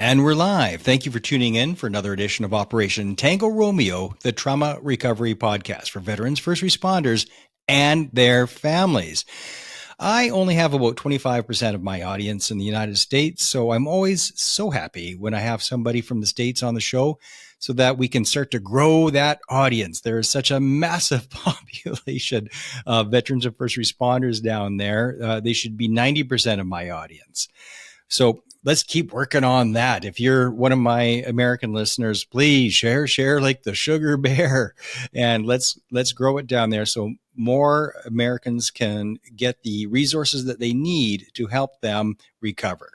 And we're live. Thank you for tuning in for another edition of Operation Tango Romeo, the trauma recovery podcast for veterans, first responders, and their families. I only have about 25% of my audience in the United States, so I'm always so happy when I have somebody from the States on the show so that we can start to grow that audience. There is such a massive population of veterans and first responders down there. They should be 90% of my audience. So let's keep working on that. If you're one of my American listeners, please share like the sugar bear, and let's grow it down there so more Americans can get the resources that they need to help them recover.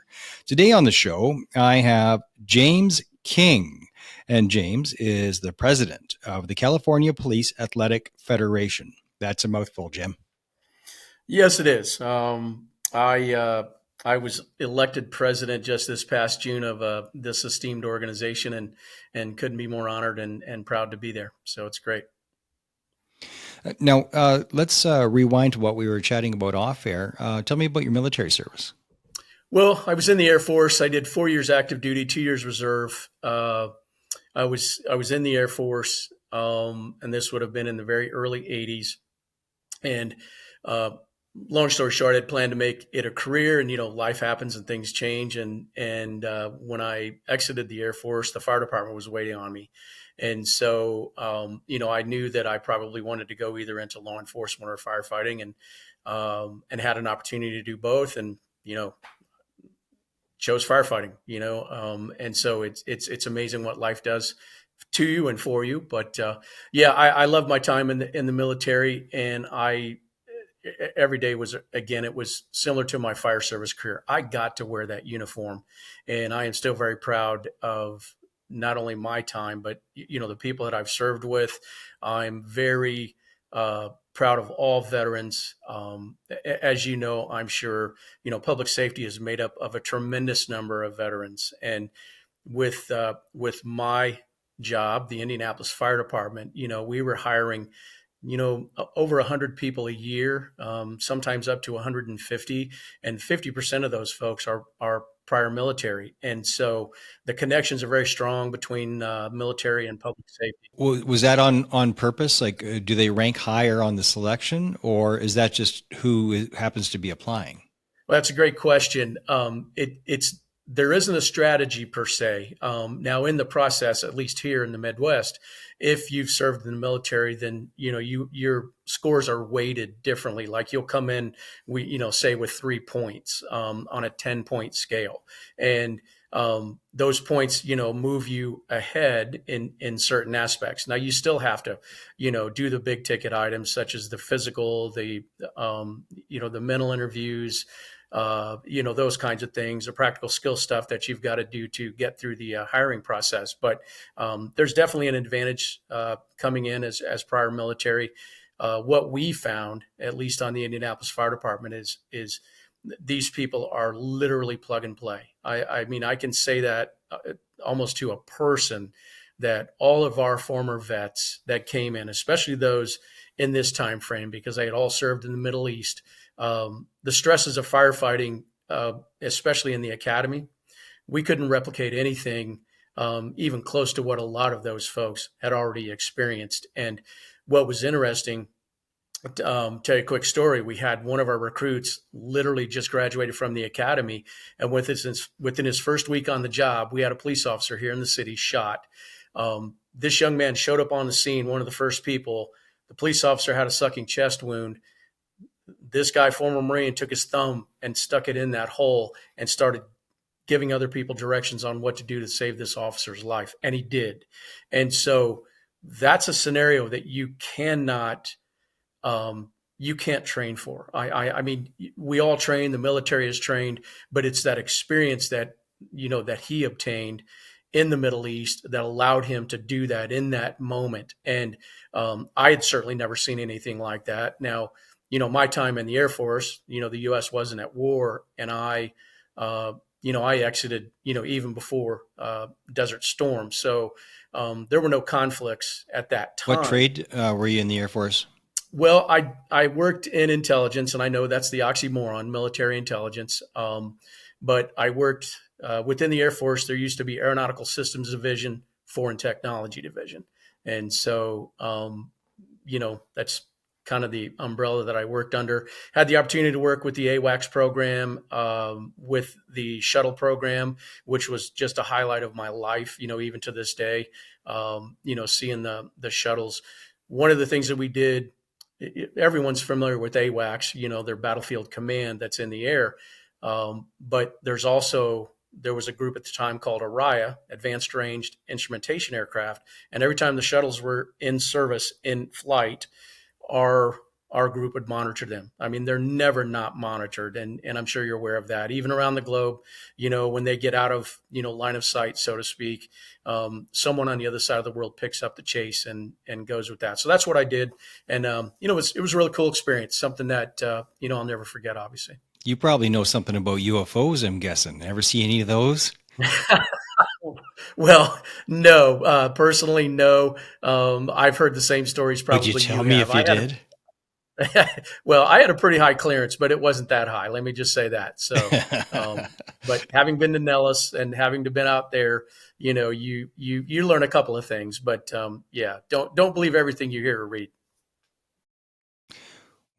Today on the show, I have James King. And James is the president of the California Police Athletic Federation. That's a mouthful, Jim. Yes, it is. I was elected president just this past June of this esteemed organization, and couldn't be more honored and proud to be there. So it's great. Now, let's rewind to what we were chatting about off air. Tell me about your military service. Well, I was in the Air Force. I did 4 years active duty, 2 years reserve. I was in the Air Force, and this would have been in the very early 80s. And long story short, I'd planned to make it a career, and life happens and things change. And when I exited the Air Force, the fire department was waiting on me, and so I knew that I probably wanted to go either into law enforcement or firefighting, and had an opportunity to do both, and chose firefighting. And so it's amazing what life does to you and for you. But I love my time in the military, and every day was, again, it was similar to my fire service career. I got to wear that uniform, and I am still very proud of not only my time, but the people that I've served with. I'm very proud of all veterans. As you know, I'm sure, public safety is made up of a tremendous number of veterans. And with my job, the Indianapolis Fire Department, we were hiring over 100 people a year, sometimes up to 150, and 50% of those folks are prior military. And so the connections are very strong between military and public safety. Was that on purpose? Like, do they rank higher on the selection, or is that just who happens to be applying? Well, that's a great question. There isn't a strategy per se. Now, in the process, at least here in the Midwest, if you've served in the military, then your scores are weighted differently. Like you'll come in, say with 3 points on a 10-point scale, and those points, move you ahead in certain aspects. Now, you still have to, do the big ticket items such as the physical, the mental interviews. Those kinds of things, the practical skill stuff that you've got to do to get through the hiring process. But there's definitely an advantage coming in as prior military. What we found, at least on the Indianapolis Fire Department, is these people are literally plug and play. I mean, I can say that almost to a person, that all of our former vets that came in, especially those in this time frame, because they had all served in the Middle East, the stresses of firefighting, especially in the academy, we couldn't replicate anything even close to what a lot of those folks had already experienced. And what was interesting, tell you a quick story, we had one of our recruits literally just graduated from the academy, and within his first week on the job, we had a police officer here in the city shot. This young man showed up on the scene, one of the first people. The police officer had a sucking chest wound. This guy, former Marine, took his thumb and stuck it in that hole and started giving other people directions on what to do to save this officer's life. And he did. And so that's a scenario that you can't train for. I mean, we all train, the military is trained, but it's that experience that he obtained in the Middle East that allowed him to do that in that moment. And I had certainly never seen anything like that. Now, my time in the Air Force, the U.S. wasn't at war, and I exited, even before Desert Storm. So there were no conflicts at that time. What trade were you in the Air Force? Well, I worked in intelligence, and I know that's the oxymoron, military intelligence. But I worked within the Air Force, there used to be Aeronautical Systems Division, Foreign Technology Division. And so, that's kind of the umbrella that I worked under. Had the opportunity to work with the AWACS program, with the shuttle program, which was just a highlight of my life, even to this day, seeing the shuttles. One of the things that we did, everyone's familiar with AWACS, their battlefield command that's in the air. But there was a group at the time called ARIA, Advanced Ranged Instrumentation Aircraft. And every time the shuttles were in service, in flight, our group would monitor them. I mean, they're never not monitored. And I'm sure you're aware of that. Even around the globe, when they get out of, line of sight, so to speak, someone on the other side of the world picks up the chase and goes with that. So that's what I did. And, it was a really cool experience, something that, I'll never forget, obviously. You probably know something about UFOs, I'm guessing. Ever see any of those? Well, no, personally, no. I've heard the same stories probably Would you tell you me have. if you did? Well, I had a pretty high clearance, but it wasn't that high. Let me just say that. So, but having been to Nellis and having been out there, you learn a couple of things. But yeah, don't believe everything you hear or read.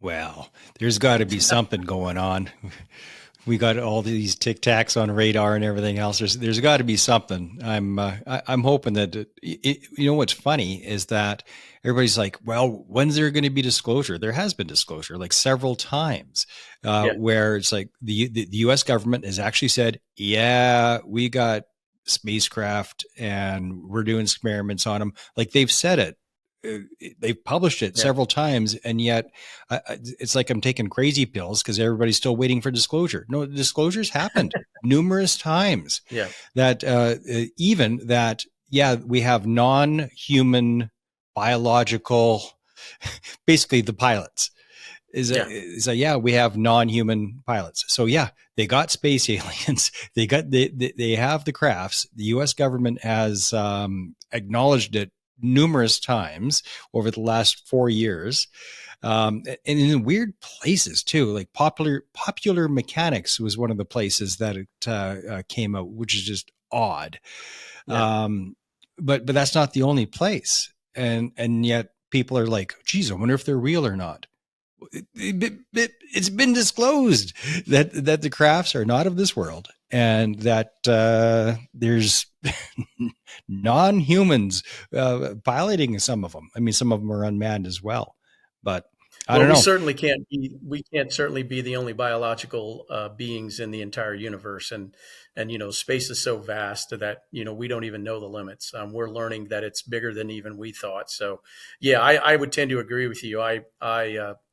Well, there's got to be something going on. We got all these tic tacs on radar and everything else. There's got to be something. I'm hoping that what's funny is that everybody's like, well, when's there going to be disclosure? There has been disclosure like several times, Yeah. where it's like the U.S. government has actually said, yeah, we got spacecraft and we're doing experiments on them. Like they've said it. They've published it Yeah. several times, and yet it's like I'm taking crazy pills because everybody's still waiting for disclosure. No, disclosures happened numerous times. Yeah. That even that, yeah, we have non-human biological, basically the pilots. Yeah, we have non-human pilots. So yeah, they got space aliens. They have the crafts. The U.S. government has acknowledged it numerous times over the last 4 years, and in weird places too. Like popular mechanics was one of the places that it came out, which is just odd. Yeah. But that's not the only place, and yet people are like, geez, I wonder if they're real or not. It's been disclosed that the crafts are not of this world, and that there's non-humans piloting some of them. I mean, some of them are unmanned as well, but I Well, don't we know. certainly can't be. We can't certainly be the only biological beings in the entire universe, and space is so vast that we don't even know the limits. We're learning that it's bigger than even we thought. So, yeah, I would tend to agree with you. I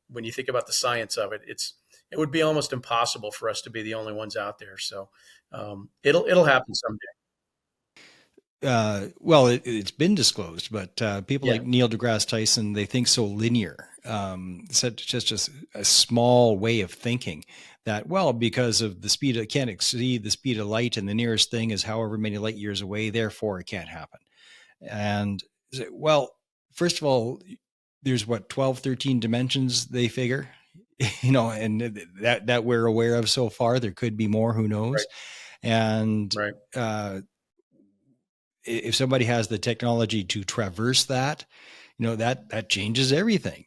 when you think about the science of it, it would be almost impossible for us to be the only ones out there. So, it'll happen someday. Well, it's been disclosed, but people Yeah. like Neil deGrasse Tyson, they think so linear. It's just a small way of thinking that, well, because of the speed, it can't exceed the speed of light, and the nearest thing is however many light years away, therefore it can't happen. And well, first of all, there's what, 12, 13 dimensions they figure, and that we're aware of so far. There could be more, who knows? Right. And Right. If somebody has the technology to traverse that, that changes everything.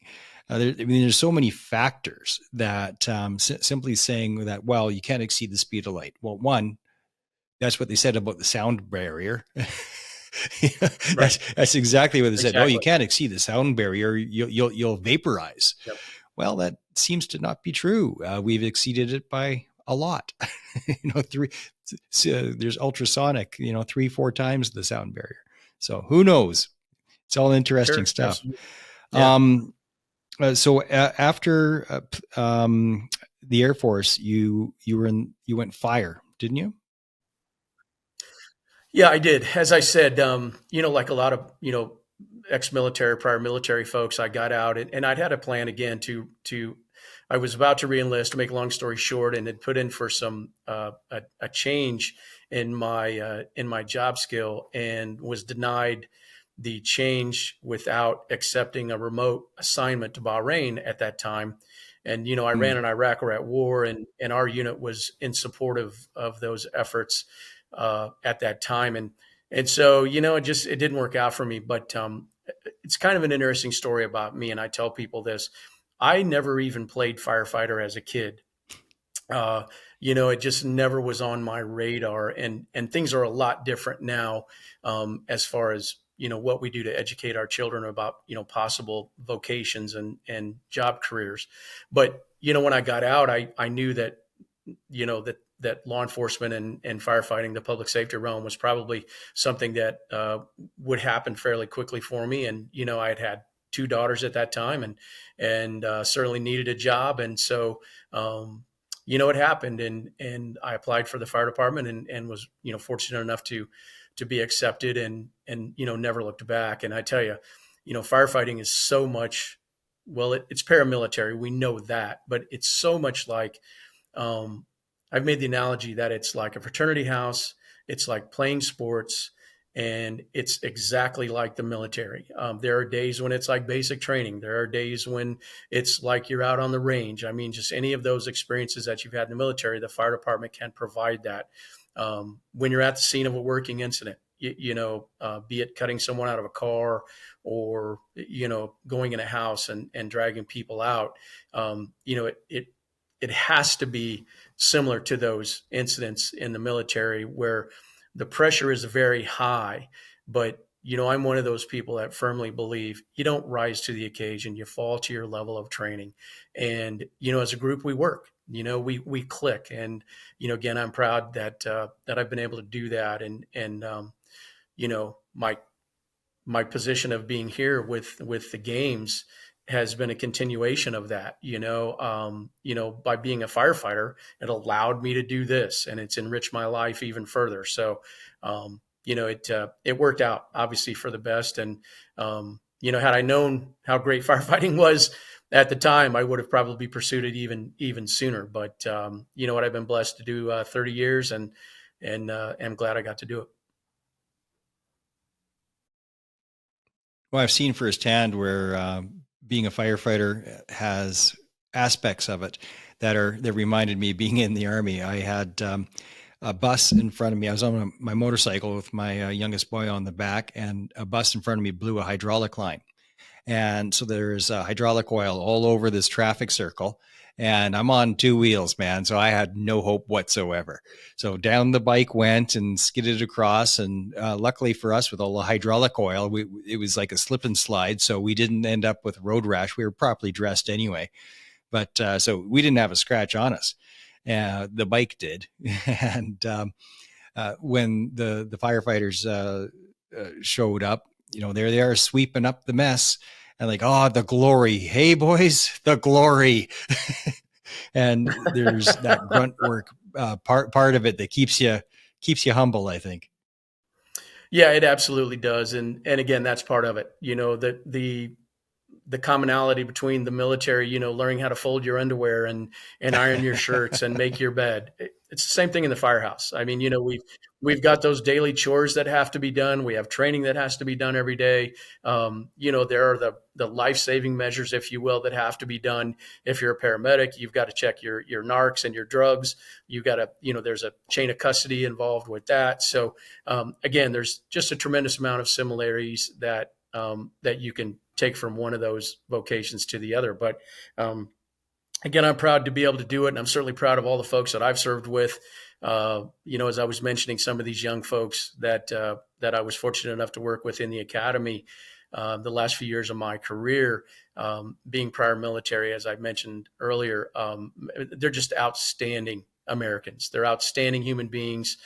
There's so many factors that simply saying that, well, you can't exceed the speed of light. Well, one, that's what they said about the sound barrier. Right. That's exactly what they said. Oh, you Exactly. can't exceed the sound barrier. You'll vaporize. Yep. Well, that seems to not be true. We've exceeded it by a lot. There's ultrasonic, 3-4 times the sound barrier. So who knows? It's all interesting Sure. stuff. Absolutely. Yeah. So after the Air Force, you went fire, didn't you? Yeah, I did. As I said, like a lot of, ex-military, prior military folks, I got out and I'd had a plan again I was about to reenlist, to make a long story short, and had put in for some, a change in my job skill, and was denied the change without accepting a remote assignment to Bahrain at that time. And, Iran Mm. and Iraq were at war, and our unit was in support of those efforts at that time. And so, it didn't work out for me. But it's kind of an interesting story about me. And I tell people this: I never even played firefighter as a kid. Uh, it just never was on my radar, and things are a lot different now, as far as what we do to educate our children about possible vocations and job careers. But when I got out, I knew that that law enforcement and firefighting, the public safety realm, was probably something that would happen fairly quickly for me. And I had two daughters at that time, and certainly needed a job, and so. It happened, and I applied for the fire department, and was fortunate enough to be accepted, and never looked back. And I tell you, firefighting is so much. Well, it's paramilitary, we know that, but it's so much like, um, I've made the analogy that it's like a fraternity house. It's like playing sports, and it's exactly like the military. There are days when it's like basic training. There are days when it's like you're out on the range. I mean, just any of those experiences that you've had in the military, the fire department can provide that. When you're at the scene of a working incident, be it cutting someone out of a car, or going in a house and dragging people out, it has to be similar to those incidents in the military, where the pressure is very high. But I'm one of those people that firmly believe you don't rise to the occasion, you fall to your level of training. And as a group, we work. We click. And again, I'm proud that I've been able to do that. And my position of being here with the games has been a continuation of that. By being a firefighter, it allowed me to do this, and it's enriched my life even further. So, it worked out obviously for the best. And had I known how great firefighting was at the time, I would have probably pursued it even sooner. But what, I've been blessed to do 30 years, and I'm glad I got to do it. Well, I've seen firsthand where being a firefighter has aspects of it that reminded me of being in the Army. I had a bus in front of me. I was on my motorcycle with my youngest boy on the back, and a bus in front of me blew a hydraulic line. And so there's hydraulic oil all over this traffic circle. And I'm on two wheels, man. So I had no hope whatsoever. So down the bike went and skidded across. And luckily for us, with all the hydraulic oil, it was like a slip and slide. So we didn't end up with road rash. We were properly dressed anyway. But so we didn't have a scratch on us. The bike did. And when the firefighters showed up, there they are sweeping up the mess. And like, oh, the glory. Hey, boys, the glory. And there's that grunt work part of it that keeps you humble, I think. Yeah, it absolutely does. And again, that's part of it. The commonality between the military, learning how to fold your underwear and iron your shirts and make your bed. It's the same thing in the firehouse. I mean, we've got those daily chores that have to be done. We have training that has to be done every day. There are the life-saving measures, if you will, that have to be done. If you're a paramedic, you've got to check your narcs and your drugs. You've got to, there's a chain of custody involved with that. So again, there's just a tremendous amount of similarities that you can take from one of those vocations to the other. But again, I'm proud to be able to do it. And I'm certainly proud of all the folks that I've served with. As I was mentioning, some of these young folks that I was fortunate enough to work with in the academy the last few years of my career, being prior military, as I mentioned earlier, they're just outstanding Americans. They're outstanding human beings.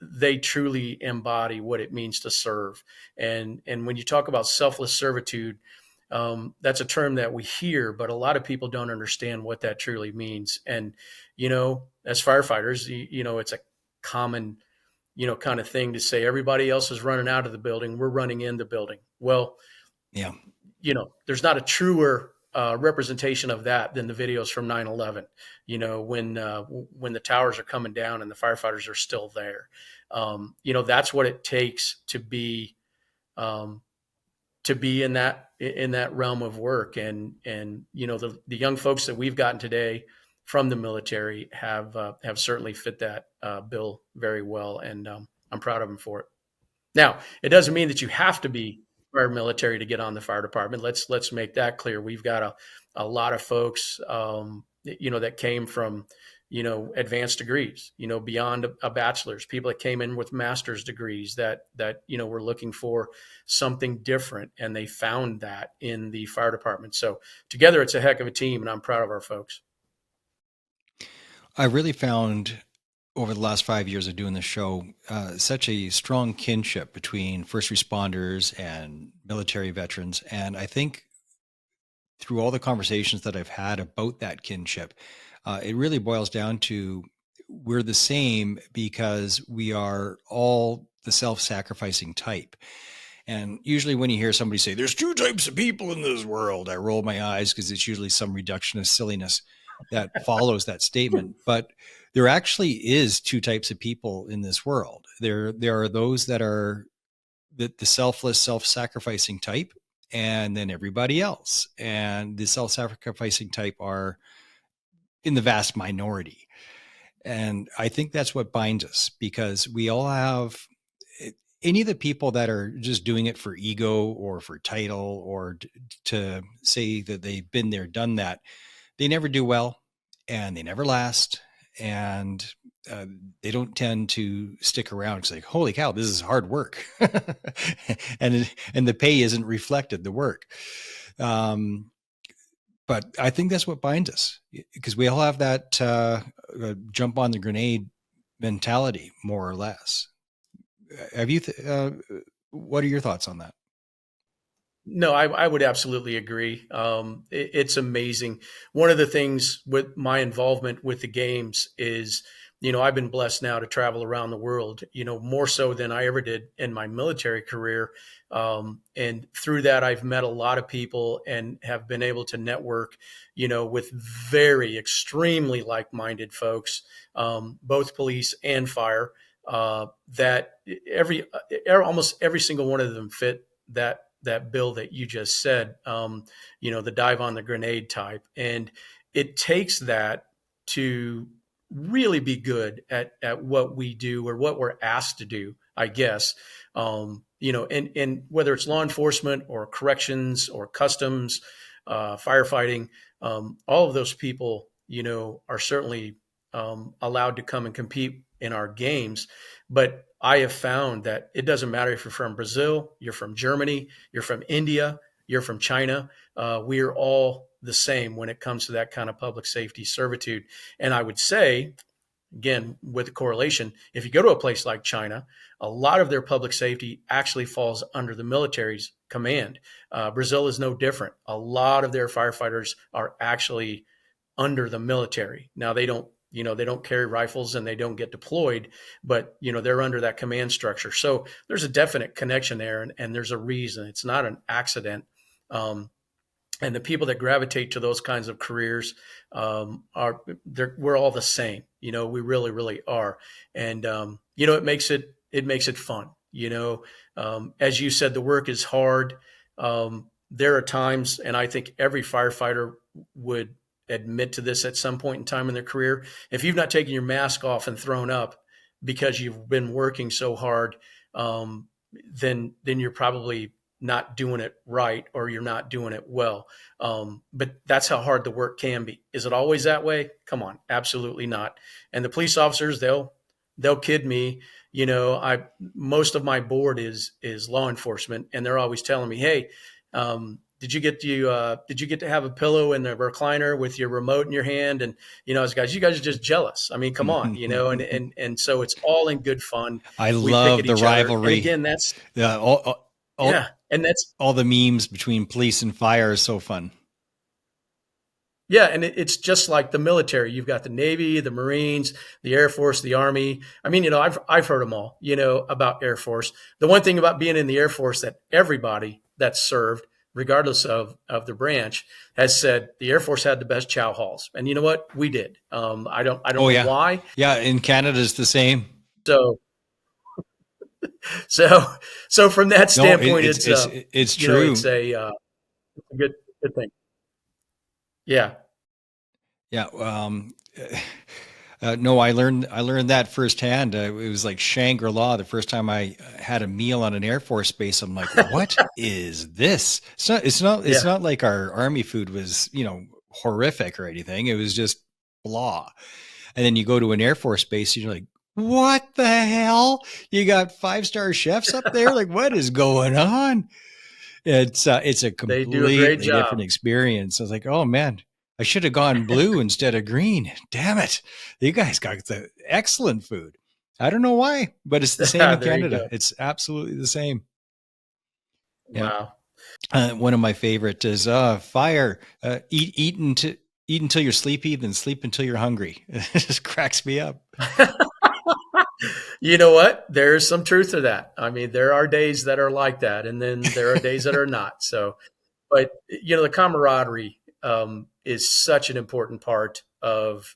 They truly embody what it means to serve. And when you talk about selfless servitude, that's a term that we hear, but a lot of people don't understand what that truly means. And, as firefighters, it's a common, kind of thing to say everybody else is running out of the building, we're running in the building. Well, Yeah. There's not a truer representation of that than the videos from 9/11. When the towers are coming down and the firefighters are still there. That's what it takes to be um, to be in that realm of work. And the young folks that we've gotten today from the military have certainly fit that bill very well, and I'm proud of them for it. Now, it doesn't mean that you have to be prior military to get on the fire department. Let's make that clear. We've got a lot of folks, that came from, advanced degrees, beyond a bachelor's. People that came in with master's degrees that were looking for something different, and they found that in the fire department. So together, it's a heck of a team, and I'm proud of our folks. I really found over the last 5 years of doing the show, such a strong kinship between first responders and military veterans. And I think through all the conversations that I've had about that kinship, it really boils down to we're the same because we are all the self-sacrificing type. And usually when you hear somebody say, there's two types of people in this world, I roll my eyes because it's usually some reductionist silliness that follows that statement. But there actually is two types of people in this world. There are those that are the selfless, self-sacrificing type, and then everybody else. And the self-sacrificing type are in the vast minority. And I think that's what binds us, because we all have any of the people that are just doing it for ego or for title or to say that they've been there, done that. They never do well, and they never last, and they don't tend to stick around. It's like, holy cow, this is hard work. and the pay isn't reflected, the work. But I think that's what binds us, because we all have that jump on the grenade mentality, more or less. Have you? What are your thoughts on that? No, I would absolutely agree. It's amazing. One of the things with my involvement with the games is, I've been blessed now to travel around the world, more so than I ever did in my military career. And through that, I've met a lot of people and have been able to network, with very extremely like-minded folks, both police and fire, that almost every single one of them fit that bill that you just said, the dive on the grenade type. And it takes that to really be good at what we do, or what we're asked to do, I guess. And whether it's law enforcement or corrections or customs, firefighting, all of those people, are certainly allowed to come and compete in our games. But I have found that it doesn't matter if you're from Brazil, you're from Germany, you're from India, you're from China. We are all the same when it comes to that kind of public safety servitude. And I would say, again, with the correlation, if you go to a place like China, a lot of their public safety actually falls under the military's command. Brazil is no different. A lot of their firefighters are actually under the military. Now they don't carry rifles and they don't get deployed, but they're under that command structure. So there's a definite connection there, and there's a reason. It's not an accident. And the people that gravitate to those kinds of careers we're all the same. We really, really are. And it makes it fun. As you said, the work is hard. There are times, and I think every firefighter would admit to this at some point in time in their career. If you've not taken your mask off and thrown up because you've been working so hard, then you're probably not doing it right, or you're not doing it well. But that's how hard the work can be. Is it always that way? Come on, absolutely not. And the police officers, they'll kid me. Most of my board is law enforcement, and they're always telling me, hey, did you get to have a pillow in the recliner with your remote in your hand? And as guys, you guys are just jealous. I mean, come on, and so it's all in good fun. I love the rivalry. And again, that's yeah, and that's all the memes between police and fire is so fun. Yeah, and it's just like the military. You've got the Navy, the Marines, the Air Force, the Army. I mean, I've heard them all, about Air Force. The one thing about being in the Air Force that everybody that's served, regardless of the branch, has said the Air Force had the best chow halls. And you know what? We did. I don't know why. Yeah, in Canada it's the same. So So, so from that No, standpoint, it's you know, it's true. a good thing. Yeah. Yeah. No, I learned that firsthand. It was like Shangri-La. The first time I had a meal on an Air Force base, I'm like, "What is this?" It's Yeah. not like our army food was, horrific or anything. It was just blah. And then you go to an Air Force base, and you're like, "What the hell? You got 5-star chefs up there? Like, what is going on?" It's a They do a great completely job. different experience. I was like, oh man, I should have gone blue instead of green. Damn it. You guys got the excellent food. I don't know why, but it's the same in There you Canada. go. It's absolutely the same. Yeah. Wow. One of my favorite is fire. Eat until you're sleepy, then sleep until you're hungry. It just cracks me up. You know what? There's some truth to that. I mean, there are days that are like that, and then there are days that are not. So, but you know, the camaraderie is such an important part of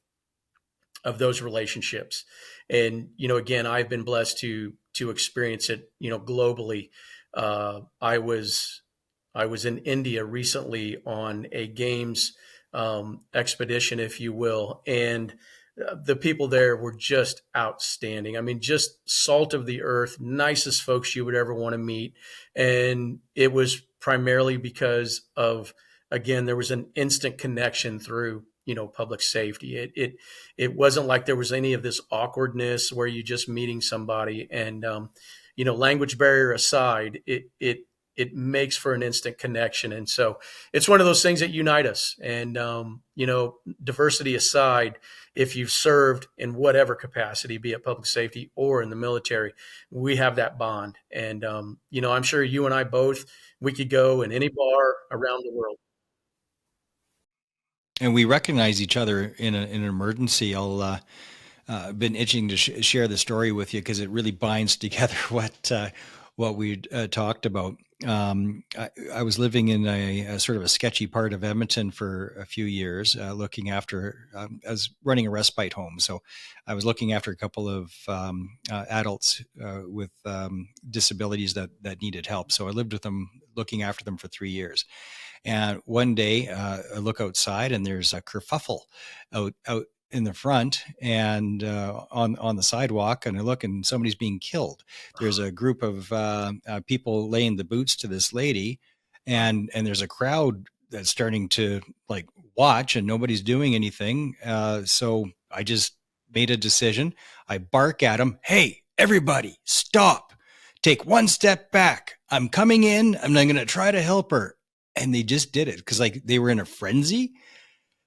those relationships. And you know, again, I've been blessed to experience it. You know, globally. I was in India recently on a games expedition, if you will, and the people there were just outstanding. I mean, just salt of the earth, nicest folks you would ever want to meet. And it was primarily because of, again, there was an instant connection through, you know, public safety. It wasn't like there was any of this awkwardness where you just meeting somebody and, you know, language barrier aside, it makes for an instant connection. And so it's one of those things that unite us. And, you know, diversity aside, if you've served in whatever capacity, be it public safety or in the military, we have that bond. And, you know, I'm sure you and I both, we could go in any bar around the world. And we recognize each other in an emergency. Been itching to share the story with you because it really binds together what we talked about. I was living in a sort of a sketchy part of Edmonton for a few years, looking after. I was running a respite home, so I was looking after a couple of adults with disabilities that needed help. So I lived with them, looking after them for 3 years. And one day, I look outside, and there's a kerfuffle out in the front and on the sidewalk, and I look, and somebody's being killed. There's a group of people laying the boots to this lady, and there's a crowd that's starting to like watch, and nobody's doing anything. So I just made a decision. I bark at them, "Hey, everybody, stop! Take one step back. I'm coming in. I'm not going to try to help her." And they just did it because like they were in a frenzy,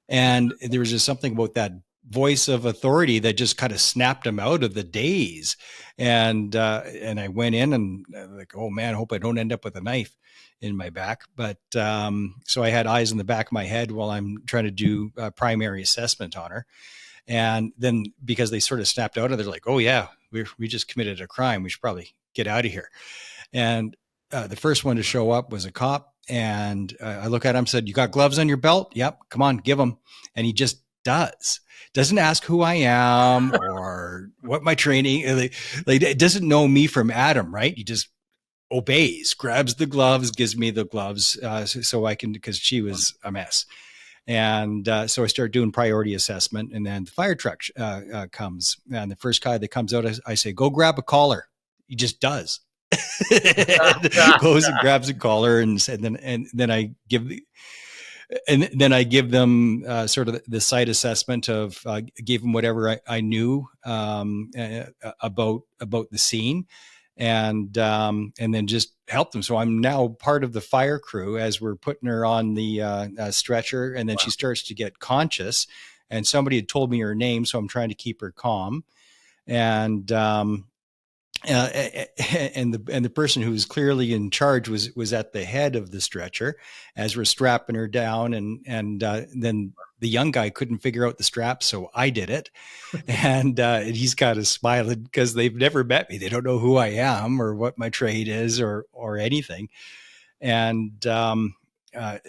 and there was just something about that voice of authority that just kind of snapped him out of the daze. And I went in, and like, oh man, I hope I don't end up with a knife in my back. But so I had eyes in the back of my head while I'm trying to do primary assessment on her. And then because they sort of snapped out of it, they're like, oh yeah, we just committed a crime, we should probably get out of here. And the first one to show up was a cop. And I look at him, said, "You got gloves on your belt? Yep. Come on, give them." And he just does. Doesn't ask who I am or what my training. Like it doesn't know me from Adam, right? He just obeys, grabs the gloves, gives me the gloves, so I can, because she was a mess. And so I start doing priority assessment, and then the fire truck comes, and the first guy that comes out, I say, "Go grab a collar." He just does. Goes and grabs a collar, and then I give them sort of the site assessment of gave them whatever I knew about the scene, and then just help them. So I'm now part of the fire crew as we're putting her on the stretcher, and then she starts to get conscious. And somebody had told me her name, so I'm trying to keep her calm. And uh, and the person who was clearly in charge was at the head of the stretcher as we're strapping her down, and then the young guy couldn't figure out the strap, so I did it. And he's kind of smiling because they've never met me, they don't know who I am or what my trade is or anything. And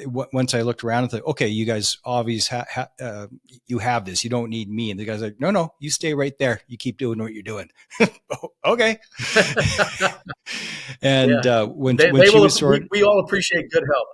once I looked around and thought, okay, you guys obviously you have this. You don't need me. And the guy's like, no, no, you stay right there. You keep doing what you're doing. Okay. And Yeah, when they she will. was sorted, We all appreciate good help.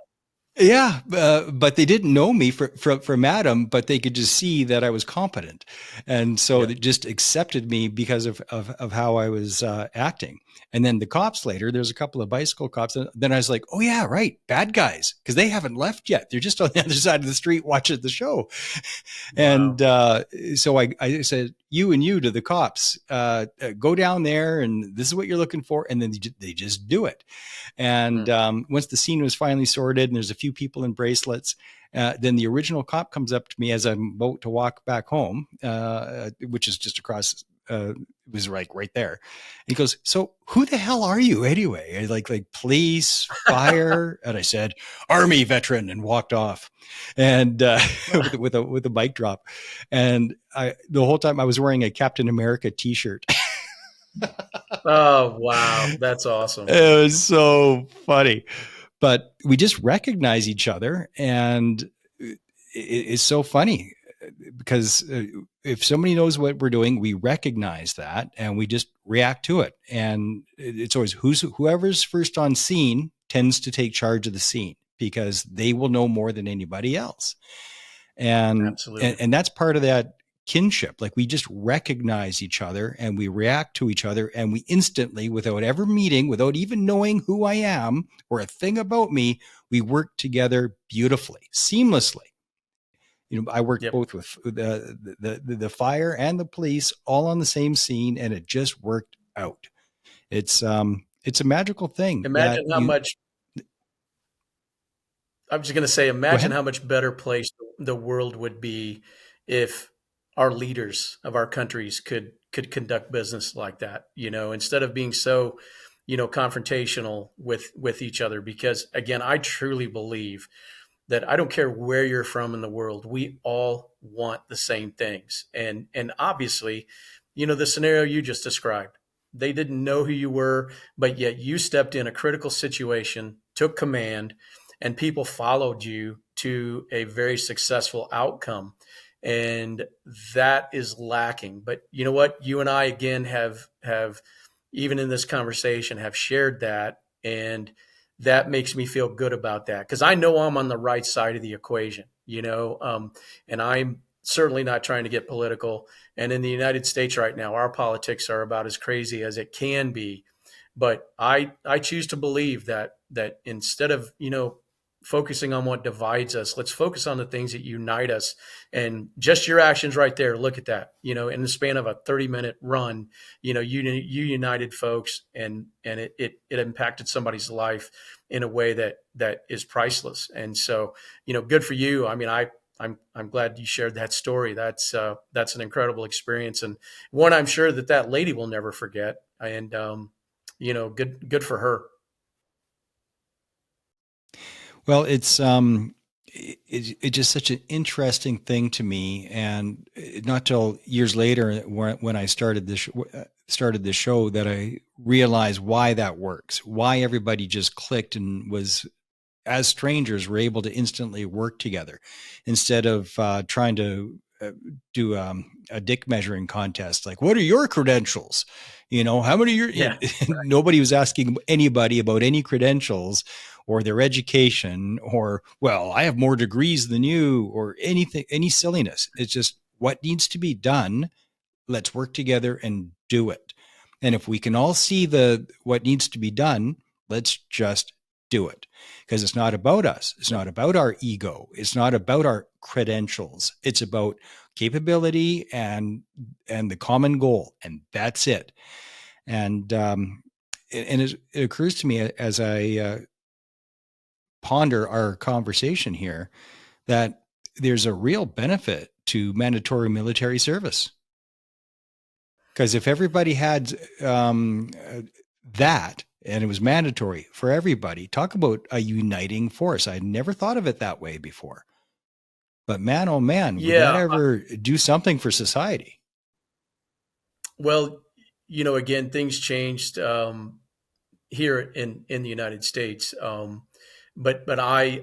yeah, but they didn't know me from Adam, but they could just see that I was competent, and so Yeah. they just accepted me because of how I was acting. And then the cops later, there's a couple of bicycle cops, and then I was like, oh yeah, right, bad guys, because they haven't left yet. They're just on the other side of the street watching the show. And Wow. so I said, you and you to the cops, go down there, and this is what you're looking for, and then they just do it. And Mm. once the scene was finally sorted and there's a few people in bracelets, then the original cop comes up to me as I'm about to walk back home, which is just across. It was like right there. He goes, "So who the hell are you anyway?" I like police, fire, and I said, "Army veteran," and walked off, and with a mic drop, and the whole time I was wearing a Captain America T-shirt. Oh, wow, that's awesome. It was so funny, but we just recognize each other, and it's so funny because if somebody knows what we're doing, we recognize that and we just react to it. And it's always whoever's first on scene tends to take charge of the scene because they will know more than anybody else. and and, Absolutely. and that's part of that kinship. Like we just recognize each other and we react to each other, and we instantly, without ever meeting, without even knowing who I am or a thing about me, we work together beautifully, seamlessly. I worked Yep. both with the fire and the police all on the same scene, and it just worked out. It's a magical thing that Imagine how you much I was just going to say, go imagine ahead. how much better place the world would be if our leaders of our countries could conduct business like that. Instead of being so, confrontational with each other. Because again, I truly believe that I don't care where you're from in the world, we all want the same things. And obviously, the scenario you just described, they didn't know who you were, but yet you stepped in a critical situation, took command, and people followed you to a very successful outcome. And that is lacking. But you know what? You and I again have even in this conversation have shared that, and that makes me feel good about that because I know I'm on the right side of the equation, and I'm certainly not trying to get political. And in the United States right now, our politics are about as crazy as it can be. But I choose to believe that instead of focusing on what divides us, let's focus on the things that unite us. And just your actions right there, look at that. In the span of a 30-minute run, you united folks, and it impacted somebody's life in a way that is priceless. And so, good for you. I mean, I'm glad you shared that story. That's an incredible experience, and one I'm sure that lady will never forget. And good for her. Well, it's just such an interesting thing to me, and not till years later when I started this show that I realized why that works, why everybody just clicked and was, as strangers, were able to instantly work together instead of trying to do a dick measuring contest. Like, what are your credentials? How many Yeah. nobody was asking anybody about any credentials or their education or, well, I have more degrees than you or anything, any silliness. It's just what needs to be done. Let's work together and do it. And if we can all see what needs to be done, let's just do it. Because it's not about us. It's not about our ego. It's not about our credentials. It's about capability and the common goal. And that's it. And it occurs to me as I ponder our conversation here that there's a real benefit to mandatory military service. Because if everybody had that and it was mandatory for everybody, talk about a uniting force. I'd never thought of it that way before. But man, oh man, would that Yeah. ever do something for society? Well, again, things changed here in the United States. but I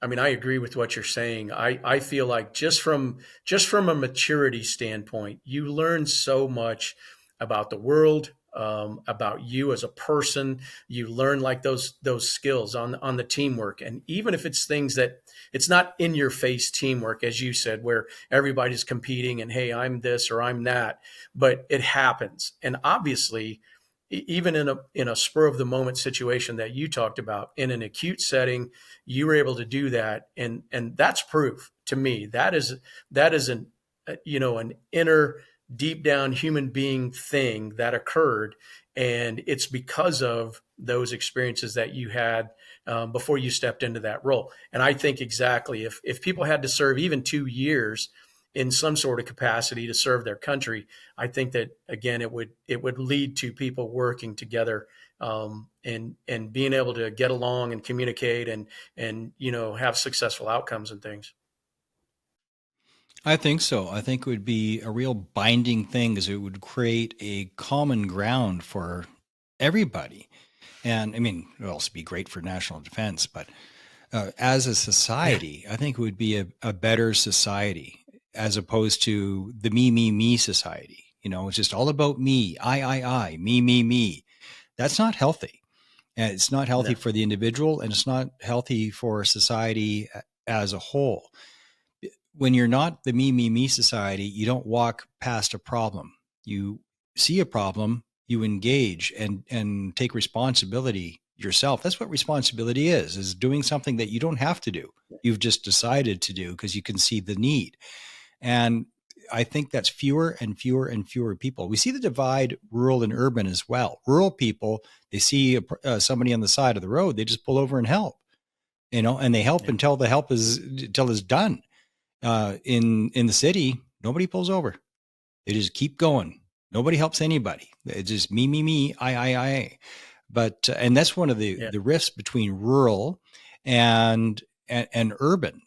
mean, I agree with what you're saying. I feel like just from a maturity standpoint, you learn so much about the world, about you as a person. You learn like those skills on the teamwork, and even if it's things that it's not in your face teamwork, as you said, where everybody's competing and hey, I'm this or I'm that, but it happens, and obviously even in a spur of the moment situation that you talked about in an acute setting, you were able to do that, and that's proof to me that is an an inner deep down human being thing that occurred, and it's because of those experiences that you had before you stepped into that role. And I think exactly if people had to serve even 2 years in some sort of capacity to serve their country, I think that again it would lead to people working together, and being able to get along and communicate and have successful outcomes and things. I think so. I think it would be a real binding thing because it would create a common ground for everybody. And I mean, it would also be great for national defense, but as a Yeah, society, I think it would be a better society as opposed to the me society. It's just all about me, I, me. That's not healthy. And it's not healthy no, for the individual, and it's not healthy for society as a whole. When you're not the me society, you don't walk past a problem. You see a problem, you engage and take responsibility yourself. That's what responsibility is doing something that you don't have to do. You've just decided to do because you can see the need. And I think that's fewer and fewer and fewer people. We see the divide, rural and urban as well. Rural people, they see somebody on the side of the road, they just pull over and help, and they help yeah, until it's done. In the city, nobody pulls over. They just keep going. Nobody helps anybody. It's just me, I. But and that's one of yeah, the rifts between rural and and urban.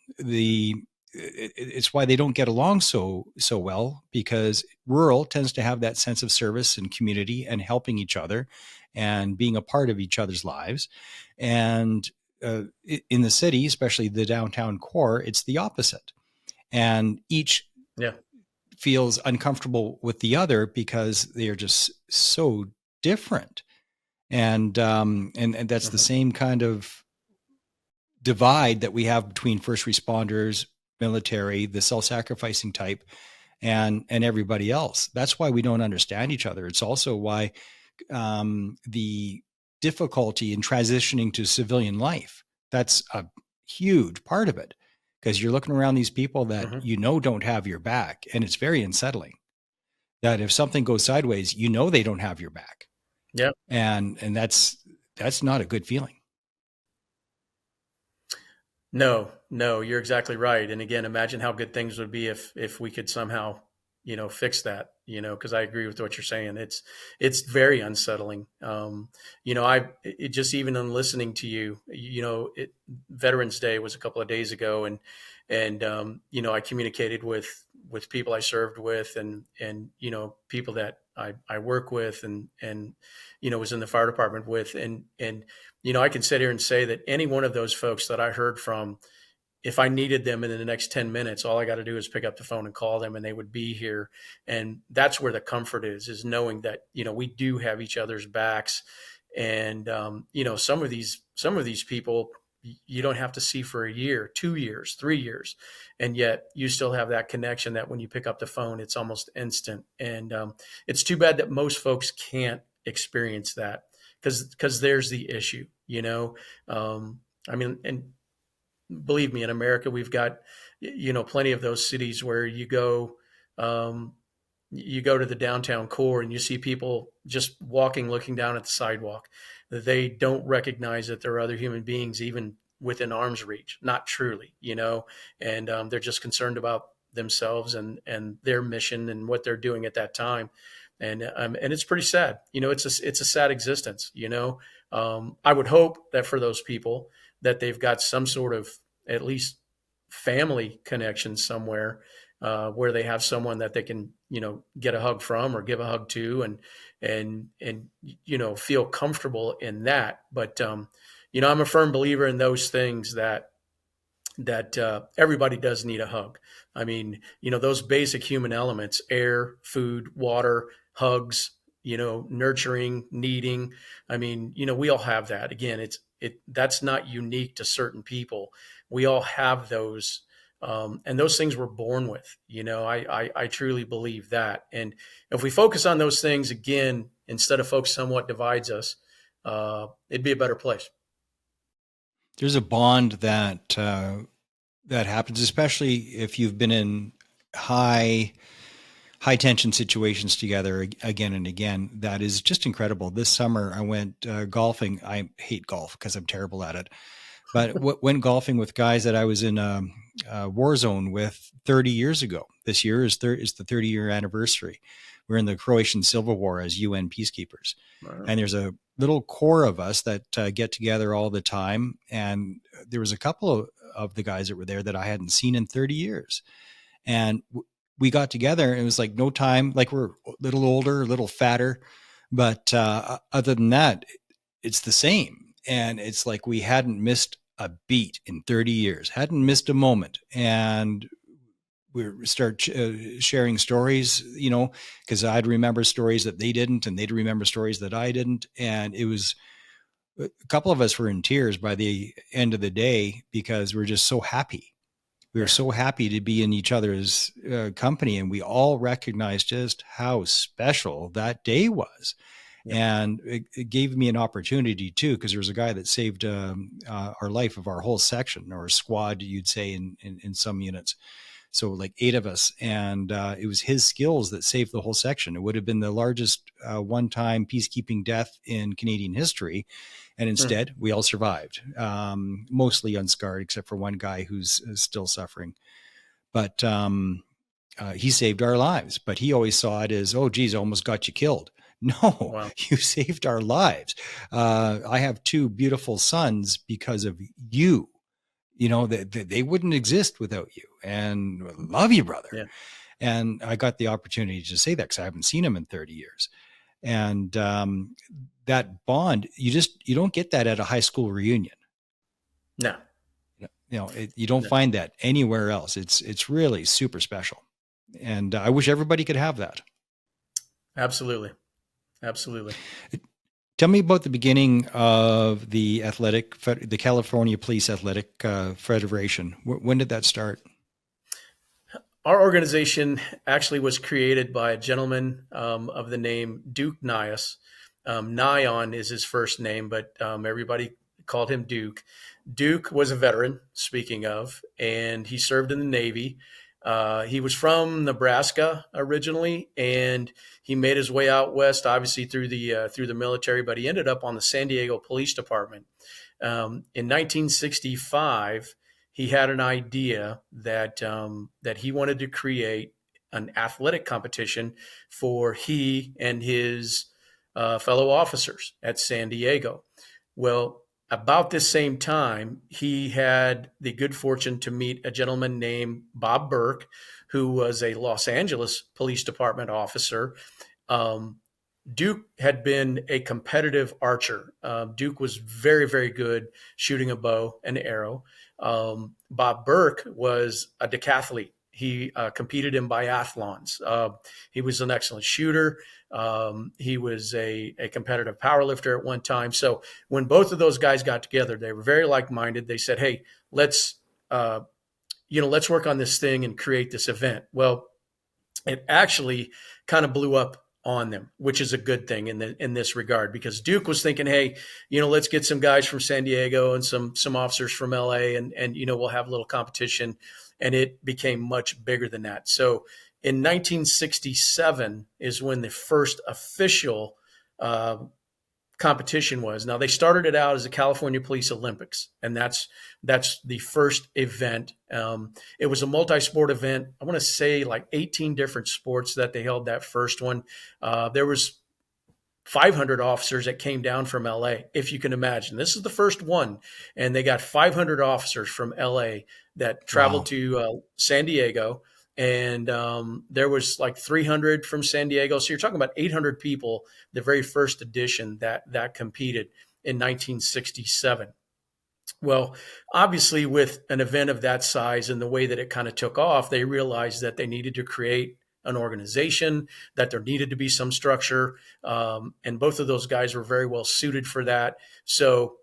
It's why they don't get along so well, because rural tends to have that sense of service and community and helping each other and being a part of each other's lives. And in the city, especially the downtown core, it's the opposite, and each yeah. feels uncomfortable with the other because they are just so different. And that's the Hmm. same kind of divide that we have between first responders, military, the self-sacrificing type, and everybody else. That's why we don't understand each other. It's also why the difficulty in transitioning to civilian life, that's a huge part of it, because you're looking around these people that Hmm. don't have your back, and it's very unsettling that if something goes sideways, they don't have your back, Yeah. and that's not a good feeling. No, no, you're exactly right. And again, imagine how good things would be if we could somehow, fix that. Because I agree with what you're saying. It's very unsettling. I it just even in listening to you, Veterans Day was a couple of days ago, and I communicated with people I served with, and people that I work with, and was in the fire department with, and I can sit here and say that any one of those folks that I heard from, if I needed them in the next 10 minutes, all I got to do is pick up the phone and call them and they would be here. And that's where the comfort is knowing that, we do have each other's backs. And, some of these people you don't have to see for a year, 2 years, 3 years. And yet you still have that connection that when you pick up the phone, it's almost instant. And it's too bad that most folks can't experience that, because there's the issue, I mean, and believe me, in America, we've got, plenty of those cities where um, you go to the downtown core and you see people just walking, looking down at the sidewalk. They don't recognize that there are other human beings even within arm's reach, not truly, and they're just concerned about themselves and their mission and what they're doing at that time. And it's pretty sad. It's a sad existence. I would hope that for those people that they've got some sort of at least family connection somewhere, where they have someone that they can get a hug from or give a hug to, and feel comfortable in that. But I'm a firm believer in those things that everybody does need a hug. I mean, those basic human elements: air, food, water, hugs, nurturing, needing. I mean, we all have that. Again, that's not unique to certain people. We all have those. And those things we're born with. I truly believe that. And if we focus on those things again, instead of focusing on what divides us, it'd be a better place. There's a bond that happens, especially if you've been in high tension situations together again and again. That is just incredible. This summer I went golfing. I hate golf because I'm terrible at it, but went golfing with guys that I was in a war zone with 30 years ago. This year is the 30-year anniversary. We're in the Croatian Civil War as UN peacekeepers. Wow. And there's a little core of us that get together all the time. And there was a couple of the guys that were there that I hadn't seen in 30 years. And we got together and it was like no time, like we're a little older, a little fatter. But other than that, it's the same. And it's like we hadn't missed a beat in 30 years, hadn't missed a moment. And we start sharing stories, because I'd remember stories that they didn't, and they'd remember stories that I didn't. And it was a couple of us were in tears by the end of the day because we're just so happy. We were so happy to be in each other's company, and we all recognized just how special that day was. Yeah. And it gave me an opportunity too, because there was a guy that saved our life of our whole section, or squad, you'd say in some units. So like 8 of us, and it was his skills that saved the whole section. It would have been the largest one-time peacekeeping death in Canadian history. And instead, we all survived, mostly unscarred, except for one guy who's still suffering. But he saved our lives. But he always saw it as, oh, geez, I almost got you killed. No, wow. You saved our lives. I have 2 beautiful sons because of you. They wouldn't exist without you. And love you, brother. Yeah. And I got the opportunity to say that because I haven't seen him in 30 years. And that bond, you don't get that at a high school reunion. No. You don't find that anywhere else. It's really super special. And I wish everybody could have that. Absolutely. Tell me about the beginning of the California Police Athletic Federation. When did that start? Our organization actually was created by a gentleman of the name Duke Nias. Nyon is his first name, but everybody called him Duke. Duke was a veteran, speaking of, and he served in the Navy. He was from Nebraska originally, and he made his way out west, obviously through the military, but he ended up on the San Diego Police Department. In 1965, he had an idea that he wanted to create an athletic competition for he and his fellow officers at San Diego. Well, about this same time, he had the good fortune to meet a gentleman named Bob Burke, who was a Los Angeles Police Department officer. Duke had been a competitive archer. Duke was very, very good shooting a bow and arrow. Bob Burke was a decathlete. He competed in biathlons. He was an excellent shooter. He was a competitive powerlifter at one time. So when both of those guys got together, they were very like-minded. They said, "Hey, let's work on this thing and create this event." Well, it actually kind of blew up on them, which is a good thing in this regard, because Duke was thinking, "Hey, let's get some guys from San Diego and some officers from LA, and we'll have a little competition." And it became much bigger than that. So in 1967 is when the first official competition was. Now, they started it out as the California Police Olympics, and that's the first event. It was a multi-sport event. I want to say like 18 different sports that they held that first one. There was 500 officers that came down from LA, if you can imagine. This is the first one, and they got 500 officers from LA that traveled to San Diego, and there was like 300 from San Diego. So you're talking about 800 people, the very first edition that competed in 1967. Well, obviously, with an event of that size and the way that it kind of took off, they realized that they needed to create an organization, that there needed to be some structure. And both of those guys were very well suited for that. So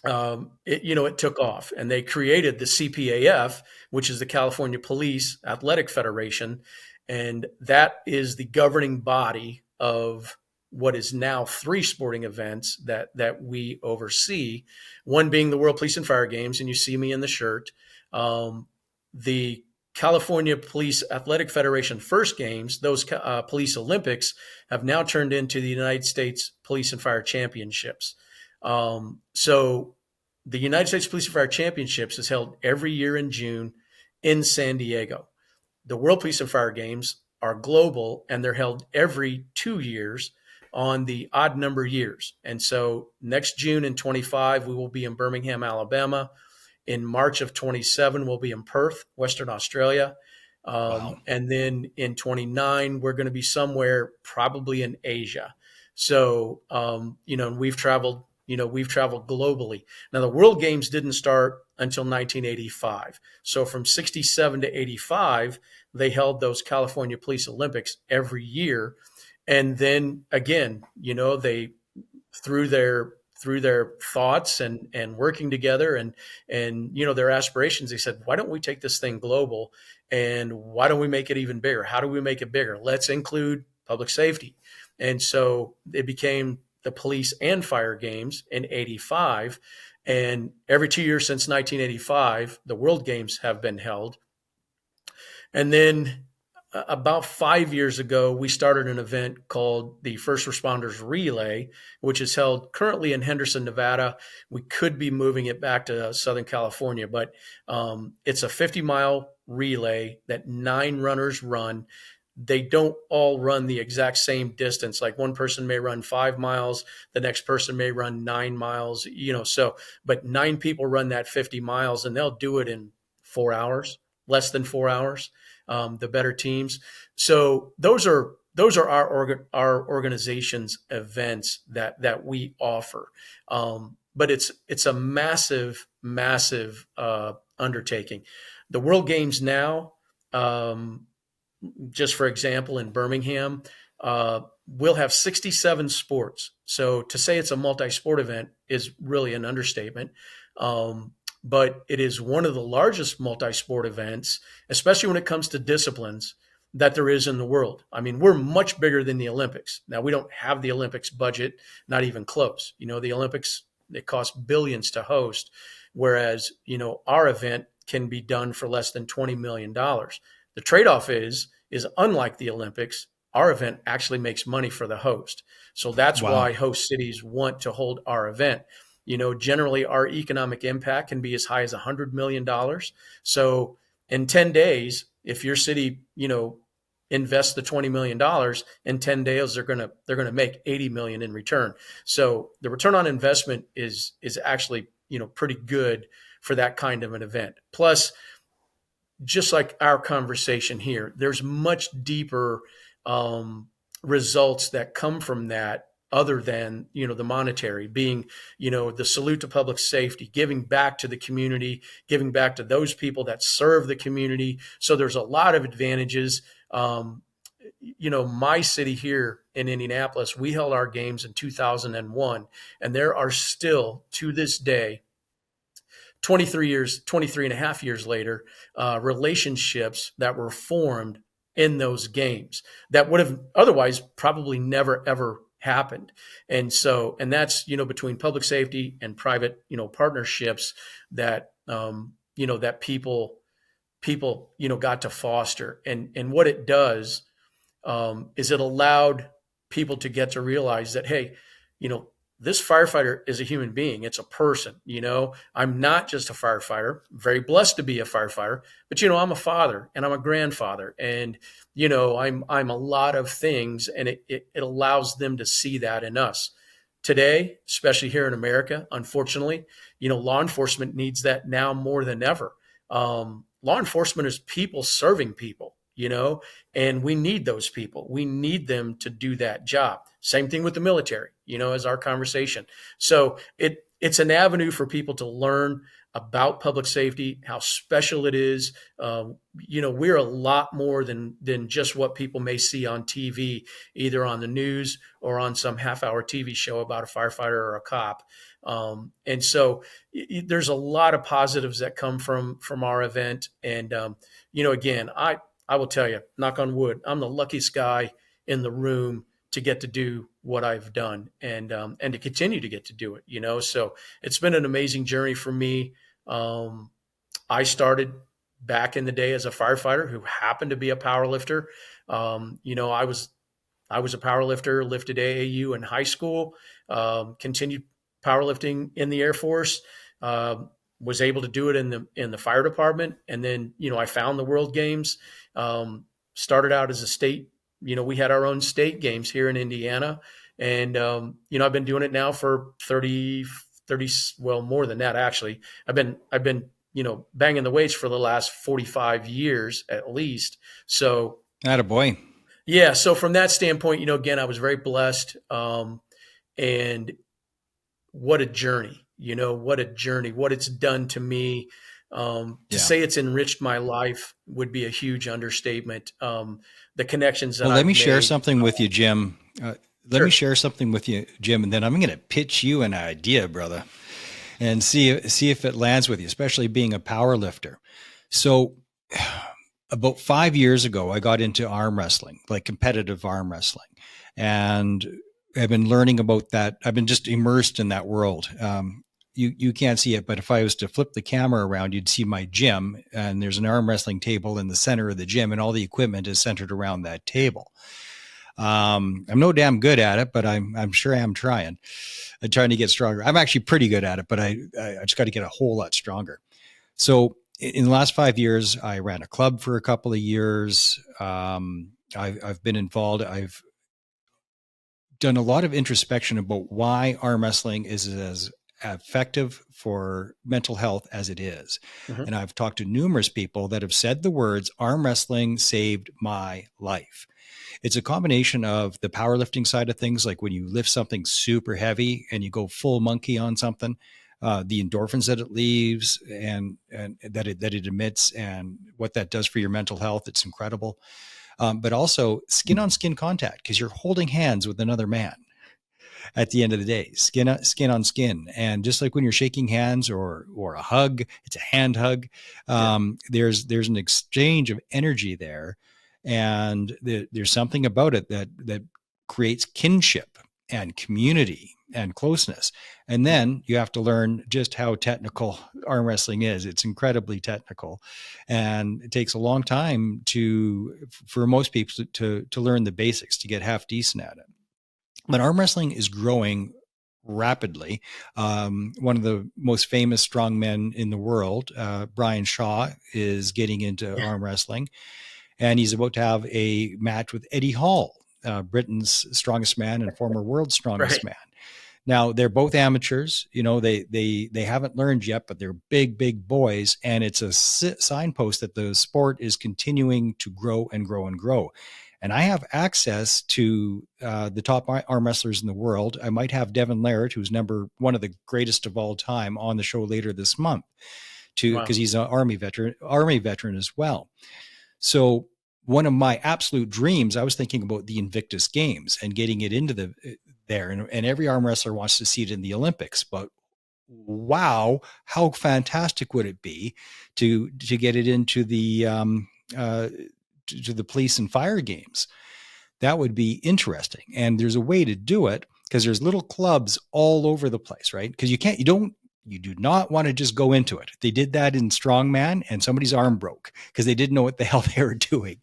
it took off, and they created the CPAF, which is the California Police Athletic Federation, and that is the governing body of what is now three sporting events that we oversee. One being the World Police and Fire Games, and you see me in the shirt. The California Police Athletic Federation First Games, those Police Olympics, have now turned into the United States Police and Fire Championships. So the United States Police and Fire Championships is held every year in June in San Diego. The World Police and Fire Games are global, and they're held every 2 years on the odd number years. And so next June in 25, we will be in Birmingham, Alabama. In March of 27, we'll be in Perth, Western Australia. Wow. And then in 29, we're going to be somewhere probably in Asia. So, we've traveled globally. Now, the World Games didn't start until 1985. So from 67 to 85, they held those California Police Olympics every year. And then again, they through their thoughts and working together and their aspirations, they said, why don't we take this thing global, and why don't we make it even bigger? How do we make it bigger? Let's include public safety. And so it became the Police and Fire Games in 85. And every 2 years since 1985, the World Games have been held. And then about 5 years ago, we started an event called the First Responders Relay, which is held currently in Henderson, Nevada. We could be moving it back to Southern California, but it's a 50-mile relay that 9 runners run. They don't all run the exact same distance. Like one person may run 5 miles, the next person may run 9 miles, but 9 people run that 50 miles, and they'll do it in 4 hours, less than 4 hours. The better teams. So those are our organization's events that we offer. But it's a massive undertaking. The World Games now, just for example, in Birmingham, we'll have 67 sports. So to say it's a multi-sport event is really an understatement. But it is one of the largest multi-sport events, especially when it comes to disciplines, that there is in the world. I mean, we're much bigger than the Olympics. Now, we don't have the Olympics budget, not even close. The Olympics, it costs billions to host, whereas, our event can be done for less than $20 million. The trade-off is unlike the Olympics, our event actually makes money for the host. So that's why host cities want to hold our event. Generally our economic impact can be as high as $100 million. So in 10 days, if your city, invests the $20 million, in 10 days, they're going to make 80 million in return. So the return on investment is actually, pretty good for that kind of an event. Plus, just like our conversation here, there's much deeper results that come from that, other than, the monetary, being, the salute to public safety, giving back to the community, giving back to those people that serve the community. So there's a lot of advantages. My city here in Indianapolis, we held our games in 2001, and there are still, to this day, 23 and a half years later, relationships that were formed in those games that would have otherwise probably never, ever happened. And that's, between public safety and private, partnerships that, that people, got to foster. And what it does, is it allowed people to get to realize that, hey, this firefighter is a human being. It's a person. I'm not just a firefighter. I'm very blessed to be a firefighter, but I'm a father and I'm a grandfather, and I'm a lot of things, and it allows them to see that in us. Today, especially here in America, unfortunately, law enforcement needs that now more than ever. Law enforcement is people serving people, and we need those people. We need them to do that job. Same thing with the military, as our conversation. So it it's an avenue for people to learn about public safety, how special it is. We're a lot more than just what people may see on TV, either on the news or on some half-hour TV show about a firefighter or a cop. And so there's a lot of positives that come from our event. And again, I will tell you, knock on wood, I'm the luckiest guy in the room to get to do what I've done and to continue to get to do it. So it's been an amazing journey for me. I started back in the day as a firefighter who happened to be a power lifter. I was a power lifter, lifted AAU in high school, continued powerlifting in the Air Force, was able to do it in the fire department. And then, I found the World Games, started out as a state. We had our own state games here in Indiana. And, I've been doing it now for 30, well, more than that, actually. I've been, banging the weights for the last 45 years at least. So, Attaboy. yeah. So from that standpoint, again, I was very blessed. And what a journey, what it's done to me. To say it's enriched my life would be a huge understatement. The connections that let me I've share made. something with you, Jim. Let Sure. me share something with you, Jim, and then I'm going to pitch you an idea, brother, and see if it lands with you, especially being a power lifter. So about 5 years ago, I got into arm wrestling, like competitive arm wrestling, and I've been learning about that. I've been just immersed in that world. You can't see it, but if I was to flip the camera around, you'd see my gym, and there's an arm wrestling table in the center of the gym, and all the equipment is centered around that table. I'm no damn good at it, but I'm sure I'm trying. I'm trying to get stronger. I'm actually pretty good at it, but I just got to get a whole lot stronger. So in the last 5 years, I ran a club for a couple of years. I've been involved. I've done a lot of introspection about why arm wrestling is as effective for mental health as it is. Mm-hmm. And I've talked to numerous people that have said the words, arm wrestling saved my life. It's a combination of the powerlifting side of things, like when you lift something super heavy and you go full monkey on something, the endorphins that it leaves and that it emits, and what that does for your mental health. It's incredible. But also skin on skin contact, because you're holding hands with another man at the end of the day, skin on skin. And just like when you're shaking hands or a hug, it's a hand hug. There's an exchange of energy there. And there's something about it that creates kinship and community and closeness. And then you have to learn just how technical arm wrestling is. It's incredibly technical, and it takes a long time for most people to learn the basics, to get half decent at it. But arm wrestling is growing rapidly. One of the most famous strongmen in the world, Brian Shaw, is getting into arm wrestling, and he's about to have a match with Eddie Hall, Britain's strongest man and former world's strongest man. Now, they're both amateurs. They haven't learned yet, but they're big boys, and it's a signpost that the sport is continuing to grow and grow and grow. And I have access to the top arm wrestlers in the world. I might have Devin Larratt, who's one of the greatest of all time, on the show later this month, because he's an Army veteran as well. So one of my absolute dreams, I was thinking about the Invictus Games and getting it into there, and every arm wrestler wants to see it in the Olympics. But wow, how fantastic would it be to get it into the to the police and fire games? That would be interesting. And there's a way to do it, because there's little clubs all over the place, right? Because you do not want to just go into it. They did that in strongman, and somebody's arm broke because they didn't know what the hell they were doing,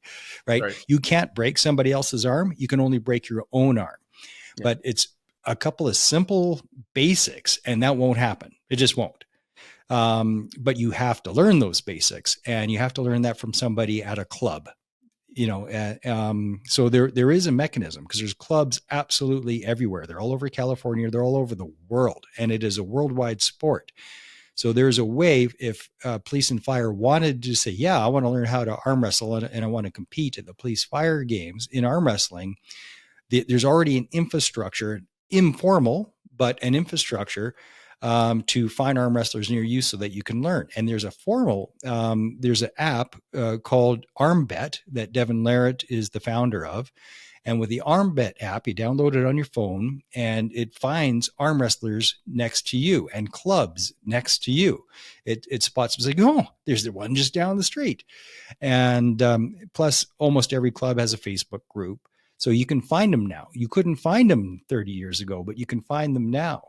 right? You can't break somebody else's arm. You can only break your own arm. Yeah. But it's a couple of simple basics, and that won't happen. It just won't. But you have to learn those basics, and you have to learn that from somebody at a club. So there is a mechanism, because there's clubs absolutely everywhere. They're all over California. They're all over the world, and it is a worldwide sport. So there's a way, if police and fire wanted to say, yeah, I want to learn how to arm wrestle, and I want to compete at the police fire games in arm wrestling, there's already an infrastructure, informal, but an infrastructure to find arm wrestlers near you so that you can learn. And there's there's an app called ArmBet that Devin Larratt is the founder of. And with the ArmBet app, you download it on your phone and it finds arm wrestlers next to you and clubs next to you. It spots, it's like, oh, there's the one just down the street. And plus, almost every club has a Facebook group. So you can find them now. You couldn't find them 30 years ago, but you can find them now.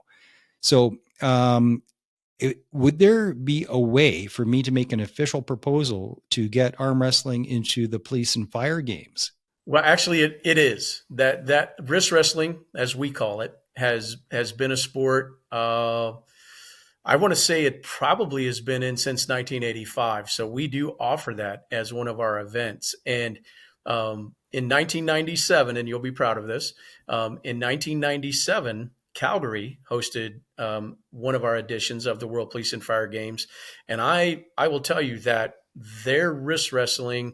So would there be a way for me to make an official proposal to get arm wrestling into the police and fire games? Well, actually, it is that wrist wrestling, as we call it, has been a sport. I want to say it probably has been in since 1985. So we do offer that as one of our events. And in 1997, and you'll be proud of this, in 1997, Calgary hosted one of our editions of the World Police and Fire Games. And I will tell you that their wrist wrestling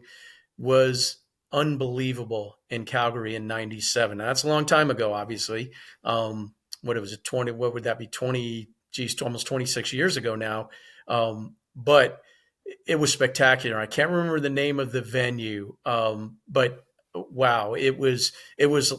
was unbelievable in Calgary in 97. Now, that's a long time ago, obviously. What was it, 20, what would that be, 20, geez, almost 26 years ago now. But it was spectacular. I can't remember the name of the venue, but wow, it was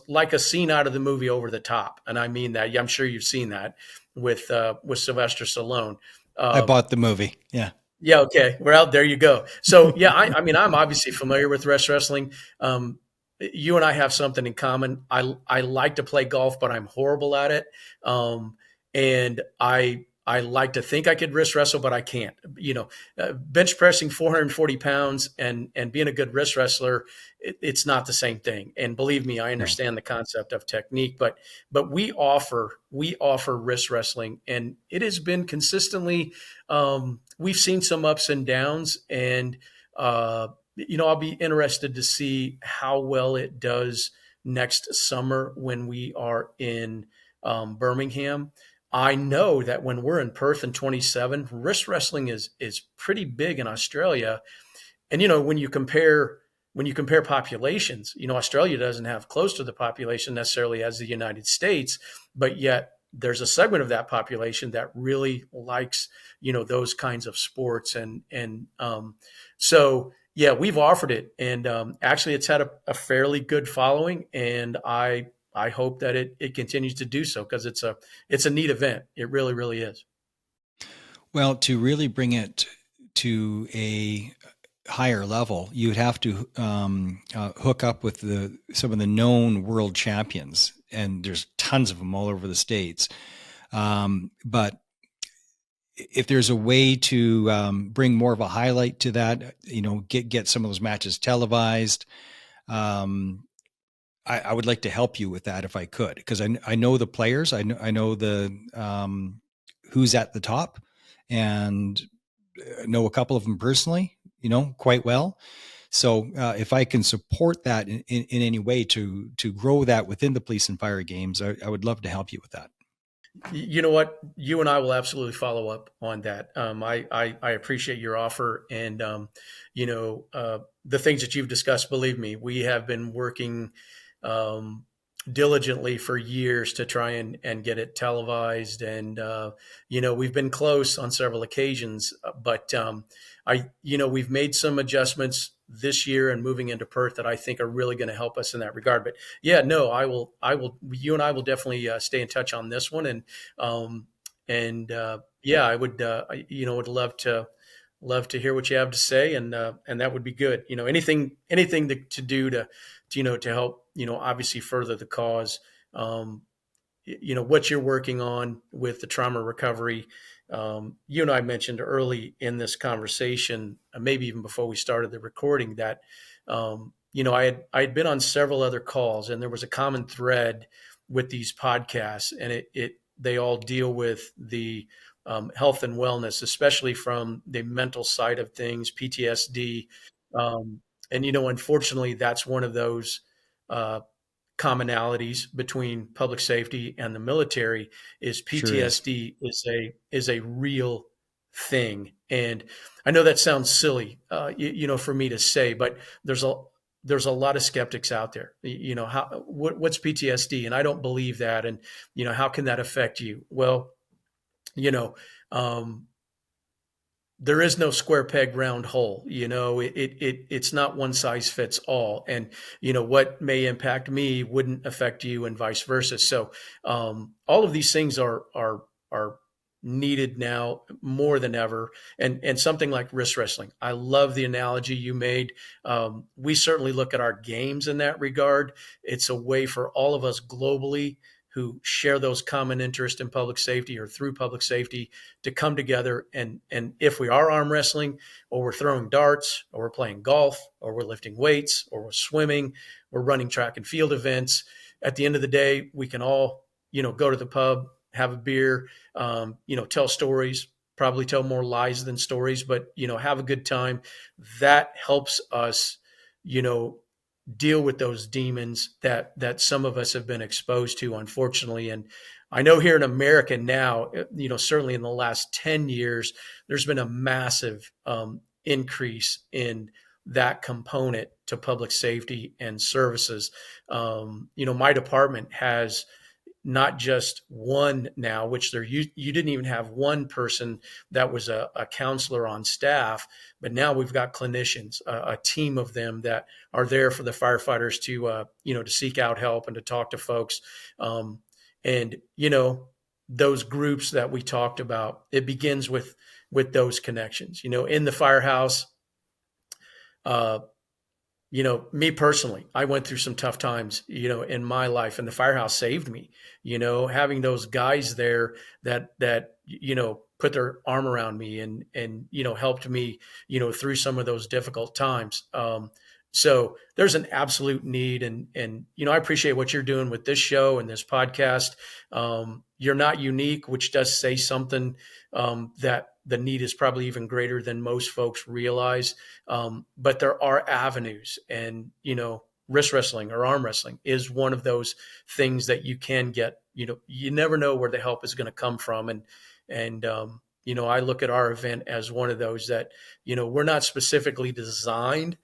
like a scene out of the movie Over the Top. And I mean that. I'm sure you've seen that with Sylvester Stallone. I bought the movie. Yeah. Yeah. Okay. Well, there you go. So yeah, I mean, I'm obviously familiar with wrestling. You and I have something in common. I like to play golf, but I'm horrible at it. And I like to think I could wrist wrestle, but I can't. Bench pressing 440 pounds and being a good wrist wrestler, it's not the same thing. And believe me, I understand the concept of technique, but we offer wrist wrestling, and it has been consistently. We've seen some ups and downs, and I'll be interested to see how well it does next summer when we are in Birmingham. I know that when we're in Perth in 27, wrist wrestling is pretty big in Australia. And when you compare populations, Australia doesn't have close to the population necessarily as the United States, but yet there's a segment of that population that really likes those kinds of sports, and so yeah, we've offered it, and actually it's had a fairly good following, and I hope that it continues to do so, because it's a neat event. It really, really is. Well, to really bring it to a higher level, you'd have to hook up with some of the known world champions, and there's tons of them all over the States. But if there's a way to bring more of a highlight to that, get some of those matches televised, I would like to help you with that if I could, because I know the players, I know the who's at the top, and know a couple of them personally, quite well. So if I can support that in any way to grow that within the police and fire games, I would love to help you with that. You know what? You and I will absolutely follow up on that. I appreciate your offer, and the things that you've discussed. Believe me, we have been working diligently for years to try and get it televised, and we've been close on several occasions, but we've made some adjustments this year and moving into Perth that I think are really going to help us in that regard. But yeah, no, I will, you and I will definitely stay in touch on this one. Yeah, I would, would love to hear what you have to say. And that would be good. Anything to do to help, obviously further the cause. What you're working on with the trauma recovery. You and I mentioned early in this conversation, they even before we started the recording, that I had been on several other calls, and there was a common thread with these podcasts, and they all deal with the health and wellness, especially from the mental side of things, PTSD, and unfortunately, that's one of those commonalities between public safety and the military. Is PTSD sure is a real thing. And I know that sounds silly, for me to say, but there's a lot of skeptics out there. What's PTSD? And I don't believe that. And how can that affect you? Well, you know, um, there is no square peg round hole. It's not one size fits all, and what may impact me wouldn't affect you, and vice versa. So all of these things are needed now more than ever. And something like wrist wrestling, I love the analogy you made. We certainly look at our games in that regard. It's a way for all of us globally who share those common interests in public safety or through public safety to come together, and if we are arm wrestling, or we're throwing darts, or we're playing golf, or we're lifting weights, or we're swimming, we're running track and field events, at the end of the day we can all go to the pub, have a beer, tell stories, probably tell more lies than stories, but have a good time. That helps us you know deal with those demons that some of us have been exposed to, unfortunately. And I know here in America now, certainly in the last 10 years, there's been a massive increase in that component to public safety and services. My department has not just one now, which you didn't even have one person that was a counselor on staff, but now we've got clinicians, a team of them that are there for the firefighters to seek out help and to talk to folks. And those groups that we talked about, it begins with those connections. In the firehouse, uh, me personally, I went through some tough times, in my life, and the firehouse saved me. Having those guys there that put their arm around me and helped me, through some of those difficult times. So there's an absolute need, and I appreciate what you're doing with this show and this podcast. You're not unique, which does say something, that the need is probably even greater than most folks realize. But there are avenues, and wrist wrestling or arm wrestling is one of those things that you can get. You never know where the help is going to come from, and I look at our event as one of those that we're not specifically designed,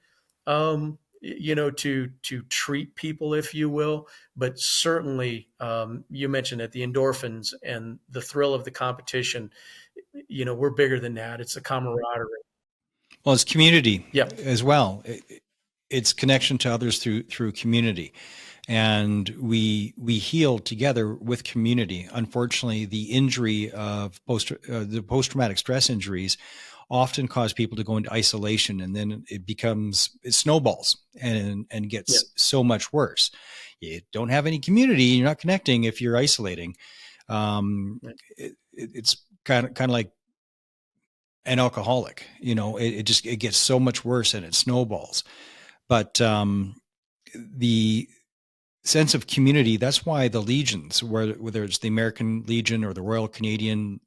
to treat people, if you will, but certainly, you mentioned it, the endorphins and the thrill of the competition. We're bigger than that. It's a camaraderie. Well, it's community Yeah. as well. It's connection to others through community, and we heal together with community. Unfortunately, the injury of the post traumatic stress injuries often cause people to go into isolation, and then it snowballs and gets Yeah. so much worse. You don't have any community, you're not connecting if you're isolating. It's kind of like an alcoholic. It gets so much worse and it snowballs. But the sense of community, that's why the legions, whether it's the American Legion or the Royal Canadian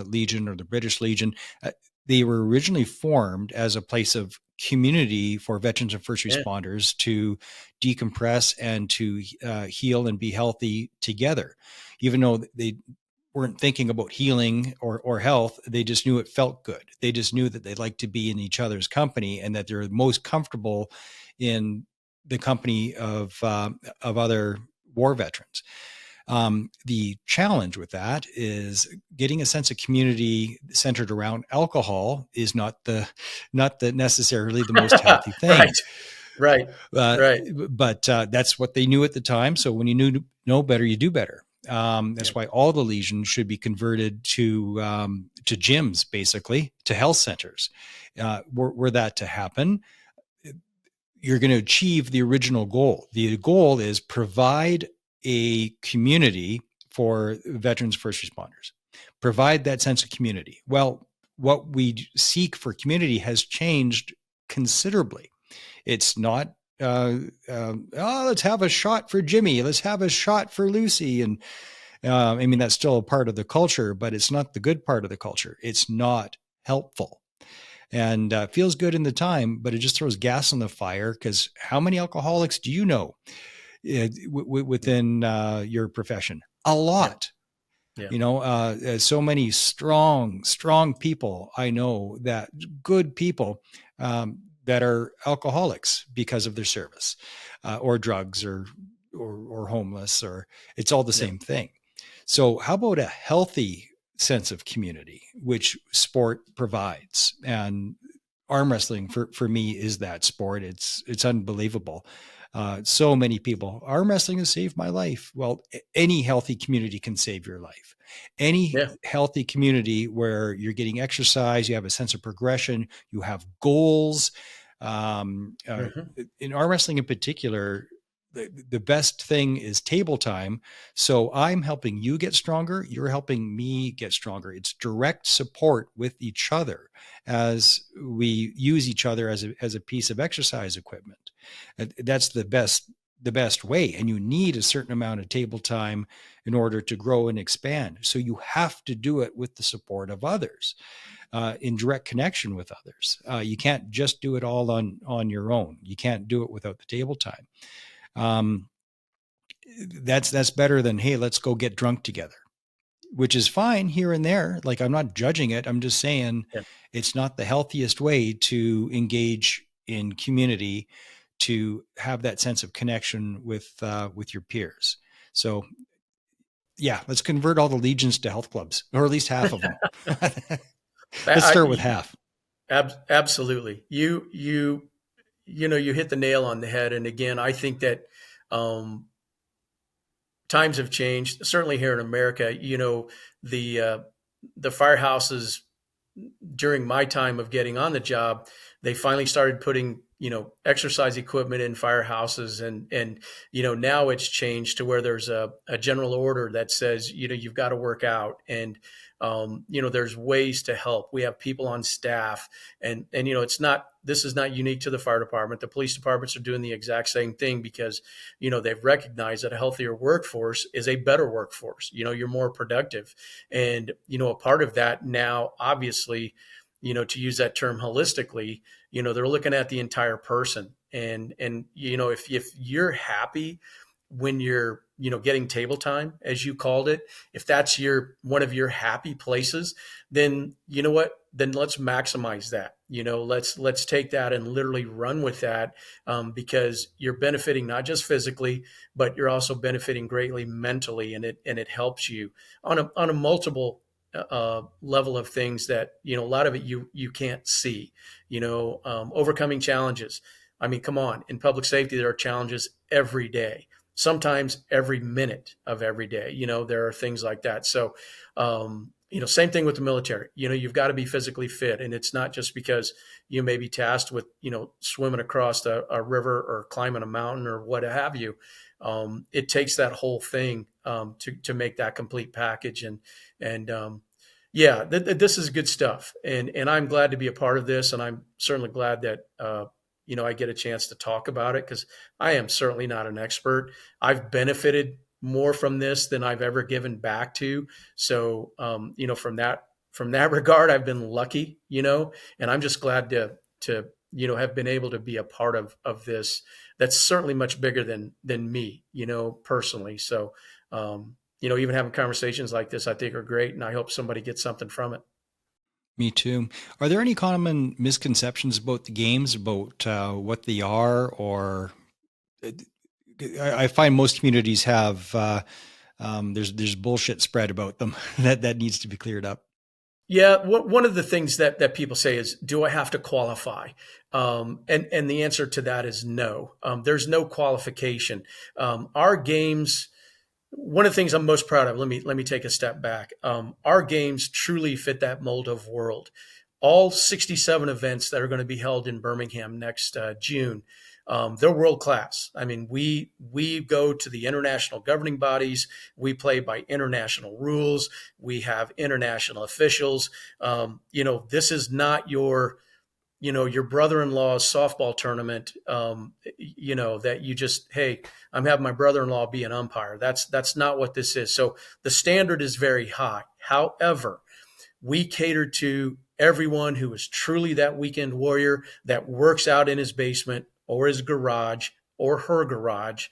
Legion or the British Legion, they were originally formed as a place of community for veterans and first Yeah. responders to decompress and to heal and be healthy together. Even though they weren't thinking about healing or health, they just knew it felt good. They just knew that they liked to be in each other's company, and that they're most comfortable in the company of other war veterans. The challenge with that is getting a sense of community centered around alcohol is not necessarily the most healthy thing. Right. Right. But that's what they knew at the time. So when you know better, you do better. That's Yeah. why all the legions should be converted to gyms, basically, to health centers. Were that to happen, you're going to achieve the original goal. The goal is provide a community for veterans, first responders, provide that sense of community. Well, what we seek for community has changed considerably. It's not, let's have a shot for Jimmy. Let's have a shot for Lucy. And that's still a part of the culture, but it's not the good part of the culture. It's not helpful. And feels good in the time, but it just throws gas on the fire, because how many alcoholics do you know within your profession? A lot. Yeah. So many strong people I know, that good people, that are alcoholics because of their service, or drugs, or homeless, or it's all the Yeah. same thing. So how about a healthy sense of community, which sport provides. And arm wrestling for me is that sport. It's unbelievable. So many people, arm wrestling has saved my life. Well, any healthy community can save your life. Any Yeah. healthy community where you're getting exercise, you have a sense of progression, you have goals. Um, uh, Hmm. in arm wrestling in particular, the best thing is table time. So I'm helping you get stronger. You're helping me get stronger. It's direct support with each other as we use each other as a piece of exercise equipment. That's the best way. And you need a certain amount of table time in order to grow and expand. So you have to do it with the support of others, in direct connection with others. You can't just do it all on your own. You can't do it without the table time. Um, that's better than, hey, let's go get drunk together, which is fine here and there. Like, I'm not judging it. I'm just saying Yeah. it's not the healthiest way to engage in community, to have that sense of connection with your peers. So yeah, let's convert all the legions to health clubs, or at least half of them. Let's start with half. Absolutely. You hit the nail on the head. And again, I think that um, times have changed. Certainly here in America, the uh, the firehouses during my time of getting on the job, they finally started putting exercise equipment in firehouses, and now it's changed to where there's a general order that says you've got to work out, and there's ways to help. We have people on staff, and it's not this is not unique to the fire department. The police departments are doing the exact same thing because they've recognized that a healthier workforce is a better workforce. You're more productive, and a part of that now, obviously, to use that term holistically, they're looking at the entire person. And if you're happy when you're getting table time, as you called it, if that's your one of your happy places, then you know what, then let's maximize that. Let's take that and literally run with that, because you're benefiting not just physically, but you're also benefiting greatly mentally, and it helps you on a multiple level of things that a lot of it you can't see. Overcoming challenges. I mean, come on, in public safety there are challenges every day, sometimes every minute of every day. There are things like that. So same thing with the military. You've got to be physically fit, and it's not just because you may be tasked with swimming across a river or climbing a mountain or what have you. It takes that whole thing to make that complete package. And yeah, this is good stuff, and I'm glad to be a part of this, and I'm certainly glad that I get a chance to talk about it, because I am certainly not an expert. I've benefited more from this than I've ever given back to. So from that regard, I've been lucky, and I'm just glad to have been able to be a part of this. That's certainly much bigger than me, personally. So even having conversations like this, I think, are great, and I hope somebody gets something from it. Me too. Are there any common misconceptions about the games, about what they are, or I find most communities have there's bullshit spread about them that needs to be cleared up. Yeah, one of the things that people say is, "Do I have to qualify?" And the answer to that is no. There's no qualification. Our games. One of the things I'm most proud of. Let me take a step back. Our games truly fit that mold of world. All 67 events that are going to be held in Birmingham next June, they're world class. I mean, we go to the international governing bodies. We play by international rules. We have international officials. This is not your brother-in-law's softball tournament, that you just, hey, I'm having my brother-in-law be an umpire. That's not what this is. So the standard is very high. However, we cater to everyone who is truly that weekend warrior that works out in his basement or his garage or her garage,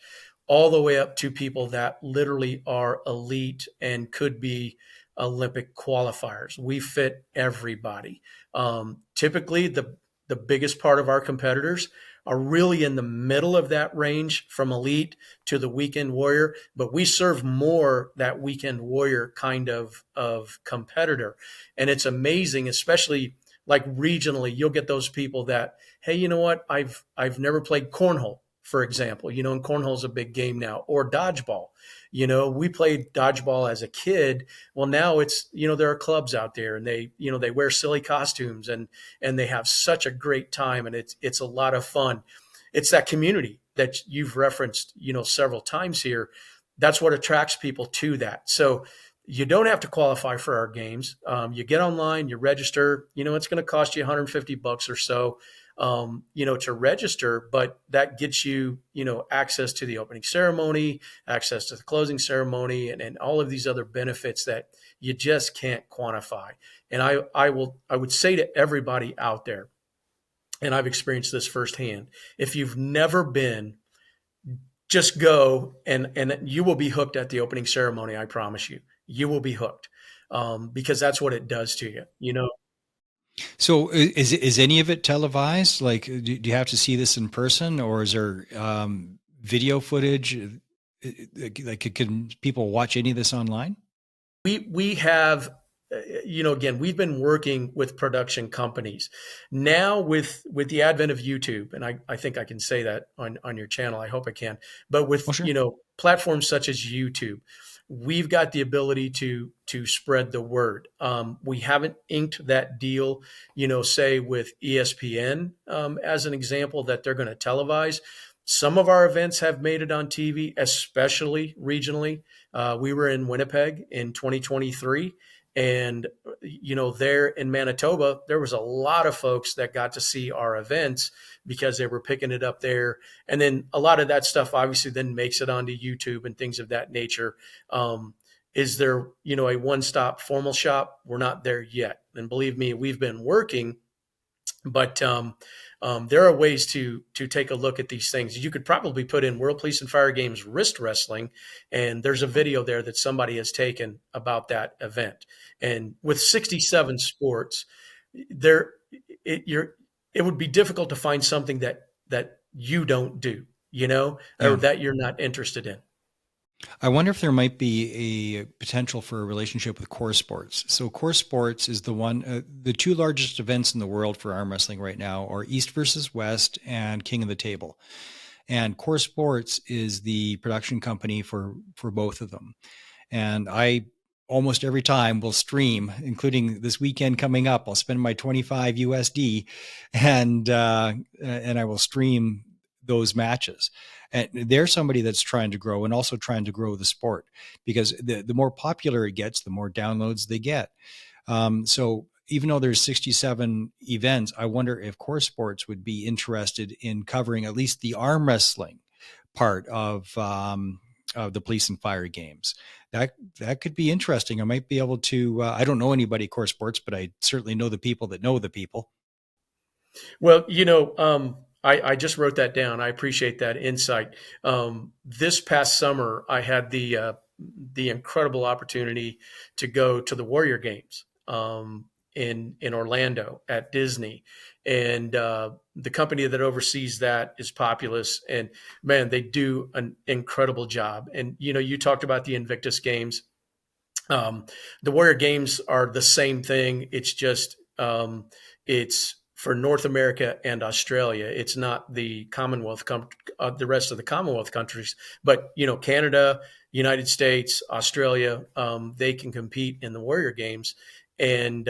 all the way up to people that literally are elite and could be Olympic qualifiers. We fit everybody. Typically, the biggest part of our competitors are really in the middle of that range from elite to the weekend warrior, but we serve more that weekend warrior kind of competitor. And it's amazing, especially like regionally, you'll get those people that, hey, you know what? I've never played cornhole, for example, and cornhole's a big game now, or dodgeball. We played dodgeball as a kid. Well, now it's, there are clubs out there, and they wear silly costumes, and they have such a great time, and it's a lot of fun. It's that community that you've referenced, several times here. That's what attracts people to that. So you don't have to qualify for our games. You get online, you register. It's going to cost you $150 or so, to register, but that gets you, access to the opening ceremony, access to the closing ceremony, and all of these other benefits that you just can't quantify. And I would say to everybody out there, and I've experienced this firsthand, if you've never been, just go, and you will be hooked at the opening ceremony. I promise you, you will be hooked, because that's what it does to you. So is any of it televised? Like, do you have to see this in person, or is there video footage? Like, can people watch any of this online? We have, again, we've been working with production companies now with the advent of YouTube, and I think I can say that on your channel. I hope I can. But with Oh, sure. platforms such as YouTube, we've got the ability to spread the word. We haven't inked that deal, say with ESPN, as an example, that they're going to televise. Some of our events have made it on TV, especially regionally. We were in Winnipeg in 2023. And, there in Manitoba, there was a lot of folks that got to see our events because they were picking it up there. And then a lot of that stuff obviously then makes it onto YouTube and things of that nature. Is there, a one-stop formal shop? We're not there yet. And believe me, we've been working, but there are ways to take a look at these things. You could probably put in World Police and Fire Games wrist wrestling, and there's a video there that somebody has taken about that event. And with 67 sports, there it would be difficult to find something that you don't do, or Yeah. that you're not interested in. I wonder if there might be a potential for a relationship with Core Sports. So Core Sports is the two largest events in the world for arm wrestling right now are East versus West and King of the Table. And Core Sports is the production company for both of them. And I almost every time will stream, including this weekend coming up. I'll spend my 25 USD and I will stream those matches. And they're somebody that's trying to grow and also trying to grow the sport, because the more popular it gets, the more downloads they get. So even though there's 67 events, I wonder if Core Sports would be interested in covering at least the arm wrestling part of the police and fire games. That could be interesting. I might be able to. I don't know anybody at Core Sports, but I certainly know the people that know the people. Well, I just wrote that down. I appreciate that insight. This past summer, I had the incredible opportunity to go to the Warrior Games, in Orlando at Disney, and the company that oversees that is Populous, and man, they do an incredible job. And you talked about the Invictus Games. The Warrior Games are the same thing. It's just it's for North America and Australia. It's not the the rest of the Commonwealth countries, but Canada, United States, Australia, they can compete in the Warrior Games, and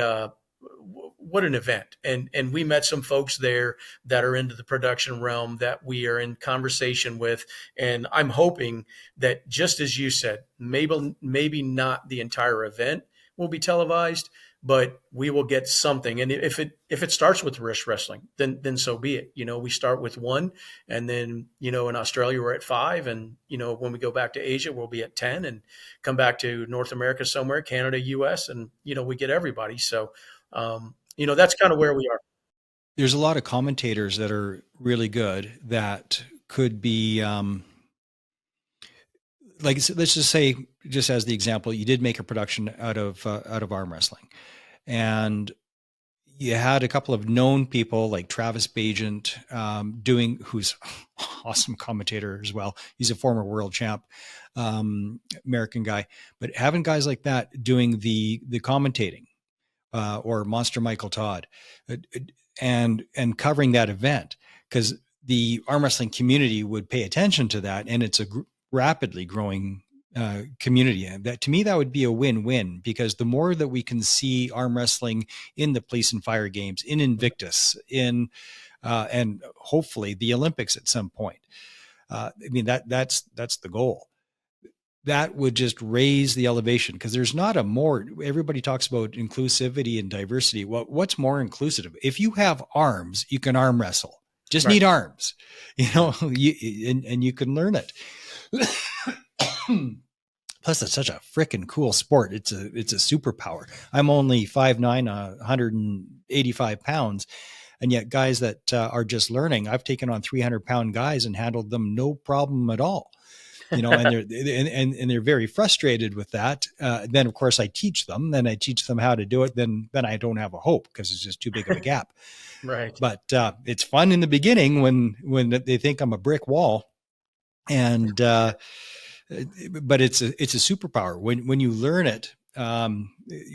what an event. And we met some folks there that are into the production realm that we are in conversation with, and I'm hoping that, just as you said, maybe not the entire event will be televised, but we will get something. And if it starts with wrist wrestling, then so be it. We start with one, and then in Australia we're at 5, and when we go back to Asia we'll be at 10, and come back to North America somewhere, Canada, US, and we get everybody. So that's kind of where we are. There's a lot of commentators that are really good that could be like, let's just say, just as the example, you did make a production out of arm wrestling, and you had a couple of known people like Travis Bagent who's awesome commentator as well. He's a former world champ, American guy, but having guys like that doing the commentating, or Monster Michael Todd, and covering that event, because the arm wrestling community would pay attention to that, and it's a rapidly growing community. And that, to me, that would be a win-win, because the more that we can see arm wrestling in the police and fire games, in Invictus, in and hopefully the Olympics at some point. I mean, that's the goal. That would just raise the elevation, because there's not a more, everybody talks about inclusivity and diversity. Well, what's more inclusive? If you have arms, you can arm wrestle. Just need arms, and you can learn it. Plus, it's such a freaking cool sport. It's a superpower. I'm only 5'9", 185 pounds. And yet guys that are just learning, I've taken on 300-pound guys and handled them no problem at all. And they're very frustrated with that. Then of course I teach them. Then I teach them how to do it. Then I don't have a hope, because it's just too big of a gap. Right. But it's fun in the beginning when they think I'm a brick wall, and but it's a superpower when you learn it.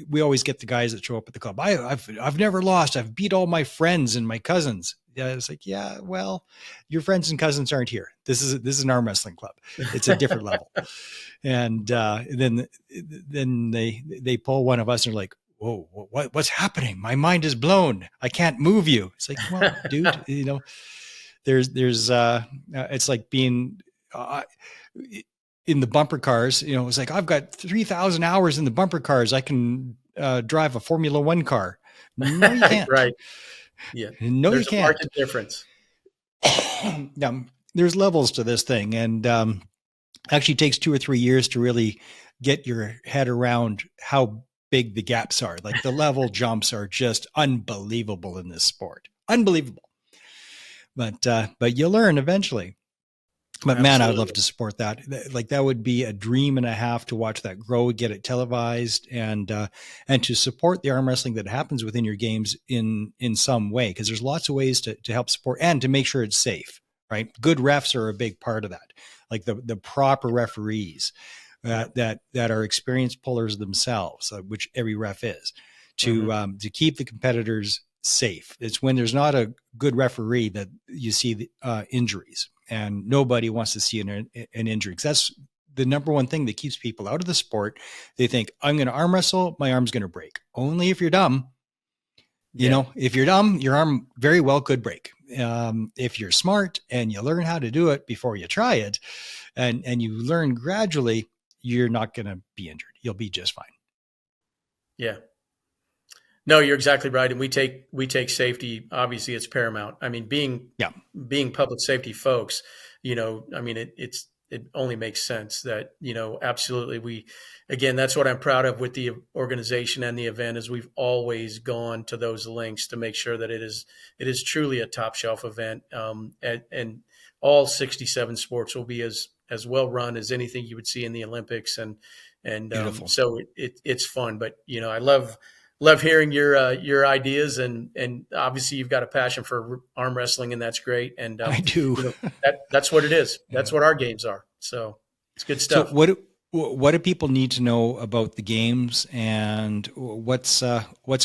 We always get the guys that show up at the club. I've never lost. I've beat all my friends and my cousins. Yeah, it's like, yeah, well, your friends and cousins aren't here. This is an arm wrestling club. It's a different level. And then they pull one of us and they're like, whoa, what's happening? My mind is blown. I can't move you. It's like, well, dude, there's it's like being in the bumper cars. It's like, I've got 3,000 hours in the bumper cars. I can drive a Formula One car. No, you can't. Right. Yeah. No, there's you can't. A marked difference. Now, there's levels to this thing, and actually takes 2 or 3 years to really get your head around how big the gaps are. Like, the level jumps are just unbelievable in this sport. Unbelievable. But you'll learn eventually. But absolutely, man, I'd love to support that. Like, that would be a dream and a half to watch that grow, get it televised, and to support the arm wrestling that happens within your games in some way. Because there's lots of ways to help support and to make sure it's safe, right? Good refs are a big part of that. Like the proper referees that are experienced pullers themselves, which every ref is, to keep the competitors safe. It's when there's not a good referee that you see the injuries. And nobody wants to see an injury, because that's the number one thing that keeps people out of the sport. They think, I'm going to arm wrestle, my arm's going to break. Only if you're dumb. If you're dumb, your arm very well could break. If you're smart and you learn how to do it before you try it, and you learn gradually, you're not going to be injured. You'll be just fine. Yeah. No, you're exactly right. And we take safety. Obviously, it's paramount. I mean, being public safety folks, I mean, it only makes sense that, absolutely. That's what I'm proud of with the organization and the event, is we've always gone to those lengths to make sure that it is truly a top shelf event. And all 67 sports will be as well run as anything you would see in the Olympics. And so it's fun, but I love hearing your ideas, and obviously you've got a passion for arm wrestling, and that's great. And I do. That's what it is. That's what our games are. So it's good stuff. So what do people need to know about the games, and what's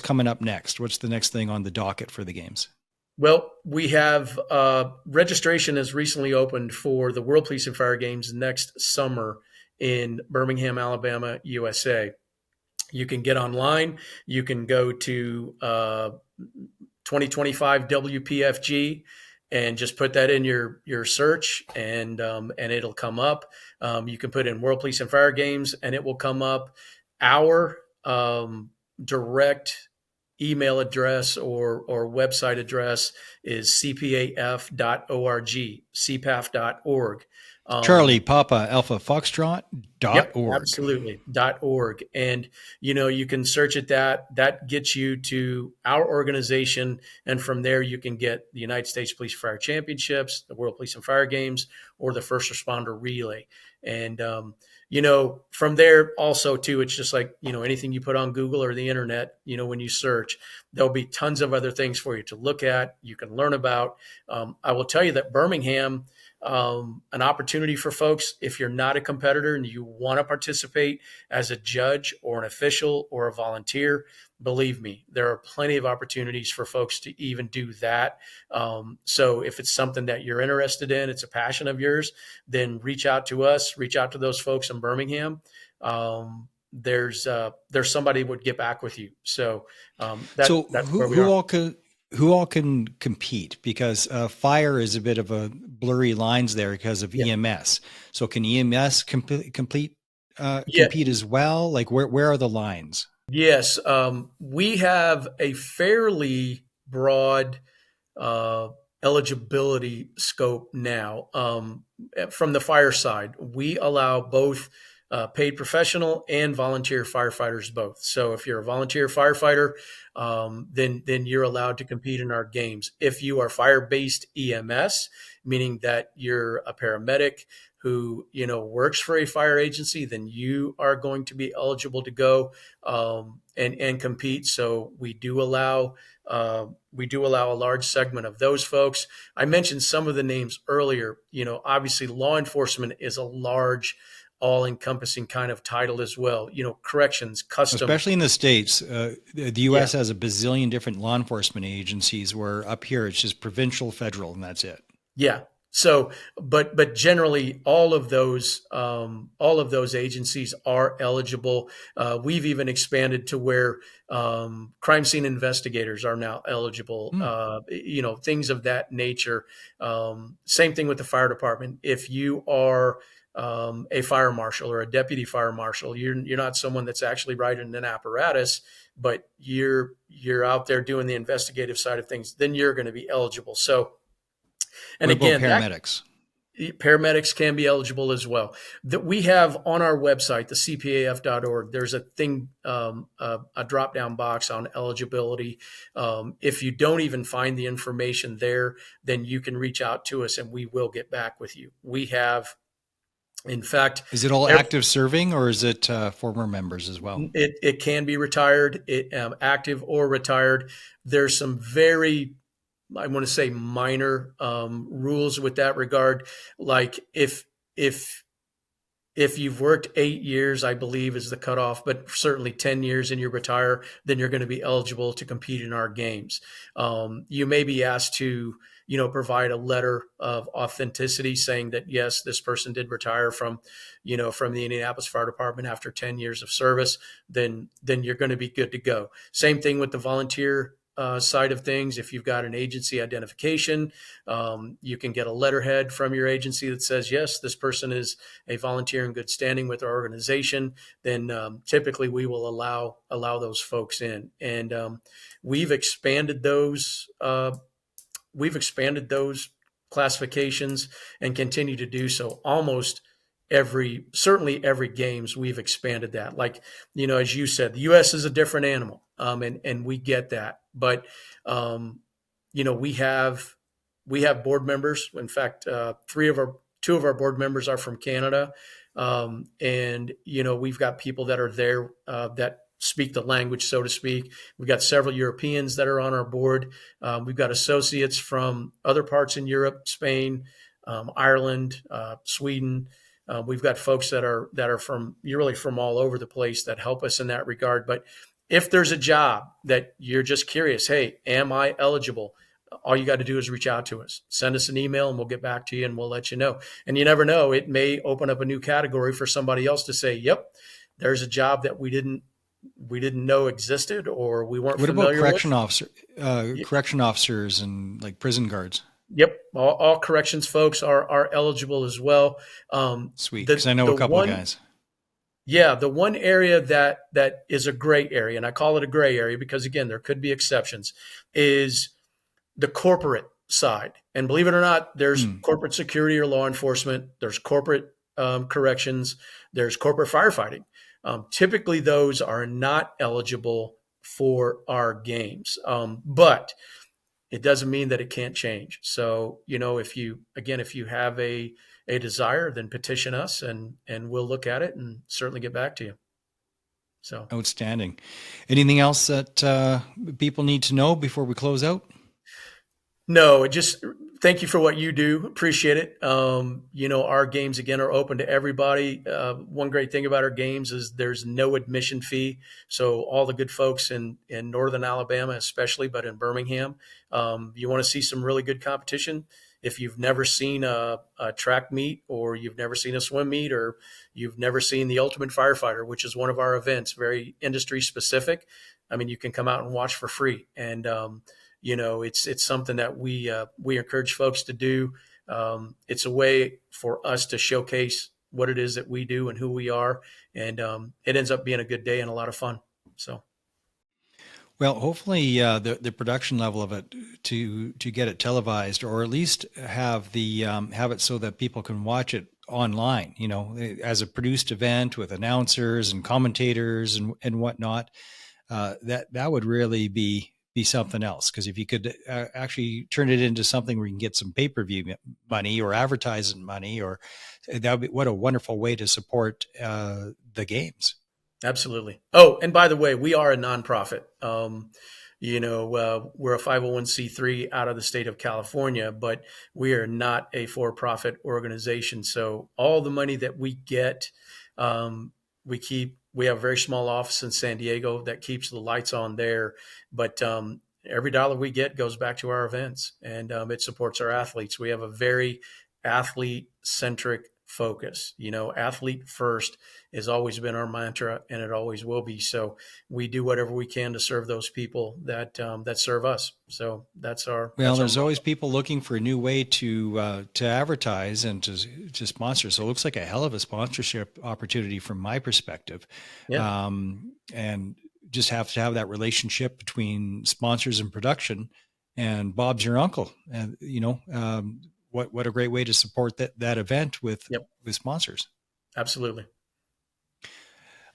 coming up next? What's the next thing on the docket for the games? Well, we have registration has recently opened for the World Police and Fire Games next summer in Birmingham, Alabama, USA. You can get online. You can go to 2025 WPFG and just put that in your search, and it'll come up. You can put in World Police and Fire Games, and it will come up. Our direct email address or website address is cpaf.org, cpaf.org. Charlie Papa Alpha Foxtrot Yep, .org. absolutely. .org. And you can search at that. That gets you to our organization, and from there you can get the United States Police Fire Championships, the World Police and Fire Games, or the First Responder Relay. And from there also too, it's just like anything you put on Google or the internet. When you search, there'll be tons of other things for you to look at. You can learn about. I will tell you that Birmingham. An opportunity for folks if you're not a competitor and you want to participate as a judge or an official or a volunteer. Believe me, there are plenty of opportunities for folks to even do that. So if it's something that you're interested in, it's a passion of yours, then reach out to us, reach out to those folks in Birmingham. There's somebody would get back with you. So So that's who where we who are. all can who all can compete? Because fire is a bit of a blurry lines there because of Yeah. EMS. So can EMS Yeah. compete as well? Like where are the lines? Yes. We have a fairly broad uh, eligibility scope now. From the fire side, we allow both paid professional and volunteer firefighters both. So if you're a volunteer firefighter, then you're allowed to compete in our games. If you are fire-based EMS, meaning that you're a paramedic who works for a fire agency, then you are going to be eligible to go and compete. So we do allow a large segment of those folks. I mentioned some of the names earlier. Obviously, law enforcement is a large, all-encompassing kind of title as well. Corrections, custom. Especially in the States, the Yeah, U.S. has a bazillion different law enforcement agencies where up here it's just provincial, federal, and that's it. yeah. So, but generally, all of those agencies are eligible. We've even expanded to where crime scene investigators are now eligible. Hmm. Things of that nature. Same thing with the fire department. If you are a fire marshal or a deputy fire marshal, you're not someone that's actually riding an apparatus, but you're out there doing the investigative side of things. Then you're going to be eligible. So. And What about again, that paramedics? paramedics can be eligible as well. That we have on our website, the cpaf.org, there's a thing, a drop down box on eligibility. If you don't even find the information there, then you can reach out to us and we will get back with you. We have, in fact, Is it all active serving or is it former members as well? it can be retired, active or retired. There's some very, I want to say, minor rules with that regard. Like if you've worked 8 years, I believe is the cutoff, but certainly 10 years and you retire, then you're going to be eligible to compete in our games. You may be asked to, provide a letter of authenticity saying that, yes, this person did retire from the Indianapolis Fire Department after 10 years of service, then you're going to be good to go. Same thing with the volunteer side of things. If you've got an agency identification, you can get a letterhead from your agency that says, yes, this person is a volunteer in good standing with our organization. Then typically we will allow those folks in. And we've expanded those. We've expanded those classifications and continue to do so almost certainly every games we've expanded that. Like, as you said, the US is a different animal. And we get that, but we have board members. In fact, two of our board members are from Canada. And we've got people that are there that speak the language, so to speak. We've got several Europeans that are on our board. We've got associates from other parts in Europe, Spain, Ireland, Sweden. We've got folks that are from, you're really from all over the place that help us in that regard. But if there's a job that you're just curious, hey, am I eligible? All you got to do is reach out to us. Send us an email and we'll get back to you and we'll let you know. And you never know, it may open up a new category for somebody else to say, yep, there's a job that we didn't know existed or we weren't What about familiar with. correction officers and like prison guards? Yep, all corrections folks are eligible as well. Sweet, because The I know the a couple of one guys. Yeah, the one area that is a gray area, and I call it a gray area because again, there could be exceptions, is the corporate side. And believe it or not, there's Hmm. corporate security or law enforcement, there's corporate corrections, there's corporate firefighting. Typically, those are not eligible for our games, but it doesn't mean that it can't change. So, if you have a desire, then petition us, and we'll look at it and certainly get back to you. So, Outstanding. Anything else that people need to know before we close out? no, just thank you for what you do. Appreciate it. Our games again are open to everybody. One great thing about our games is there's no admission fee. So all the good folks in Northern Alabama, especially, but in Birmingham, you want to see some really good competition. If you've never seen a track meet, or you've never seen a swim meet, or you've never seen the Ultimate Firefighter, which is one of our events, very industry specific, I mean, you can come out and watch for free. And it's something that we encourage folks to do. It's a way for us to showcase what it is that we do and who we are, and it ends up being a good day and a lot of fun. So, well, hopefully the production level of it to get it televised, or at least have it so that people can watch it online. As a produced event with announcers and commentators and whatnot, that would really be something else. Because if you could actually turn it into something where you can get some pay-per-view money or advertising money, or that would be, what a wonderful way to support the games. Absolutely. Oh, and by the way, we are a nonprofit. We're a 501c3 out of the state of California, but we are not a for-profit organization. So all the money that we get, we have a very small office in San Diego that keeps the lights on there. But every dollar we get goes back to our events, and it supports our athletes. We have a very athlete-centric focus. Athlete first has always been our mantra, and it always will be. So we do whatever we can to serve those people that serve us. So that's our. Well, there's always people looking for a new way to advertise and to sponsor. So it looks like a hell of a sponsorship opportunity from my perspective. Yeah. And just have to have that relationship between sponsors and production. And Bob's your uncle, and what a great way to support that event with sponsors. Absolutely.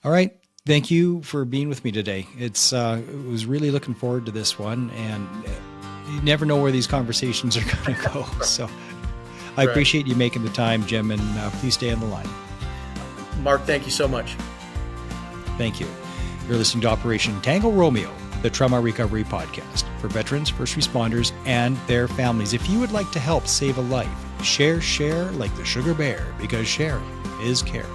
All right. Thank you for being with me today. It was really looking forward to this one, and you never know where these conversations are going to go. So I appreciate you making the time, Jim, and please stay on the line. Mark, thank you so much. Thank you. You're listening to Operation Tango Romeo, the Trauma Recovery Podcast for veterans, first responders, and their families. If you would like to help save a life, share like the sugar bear, because sharing is caring.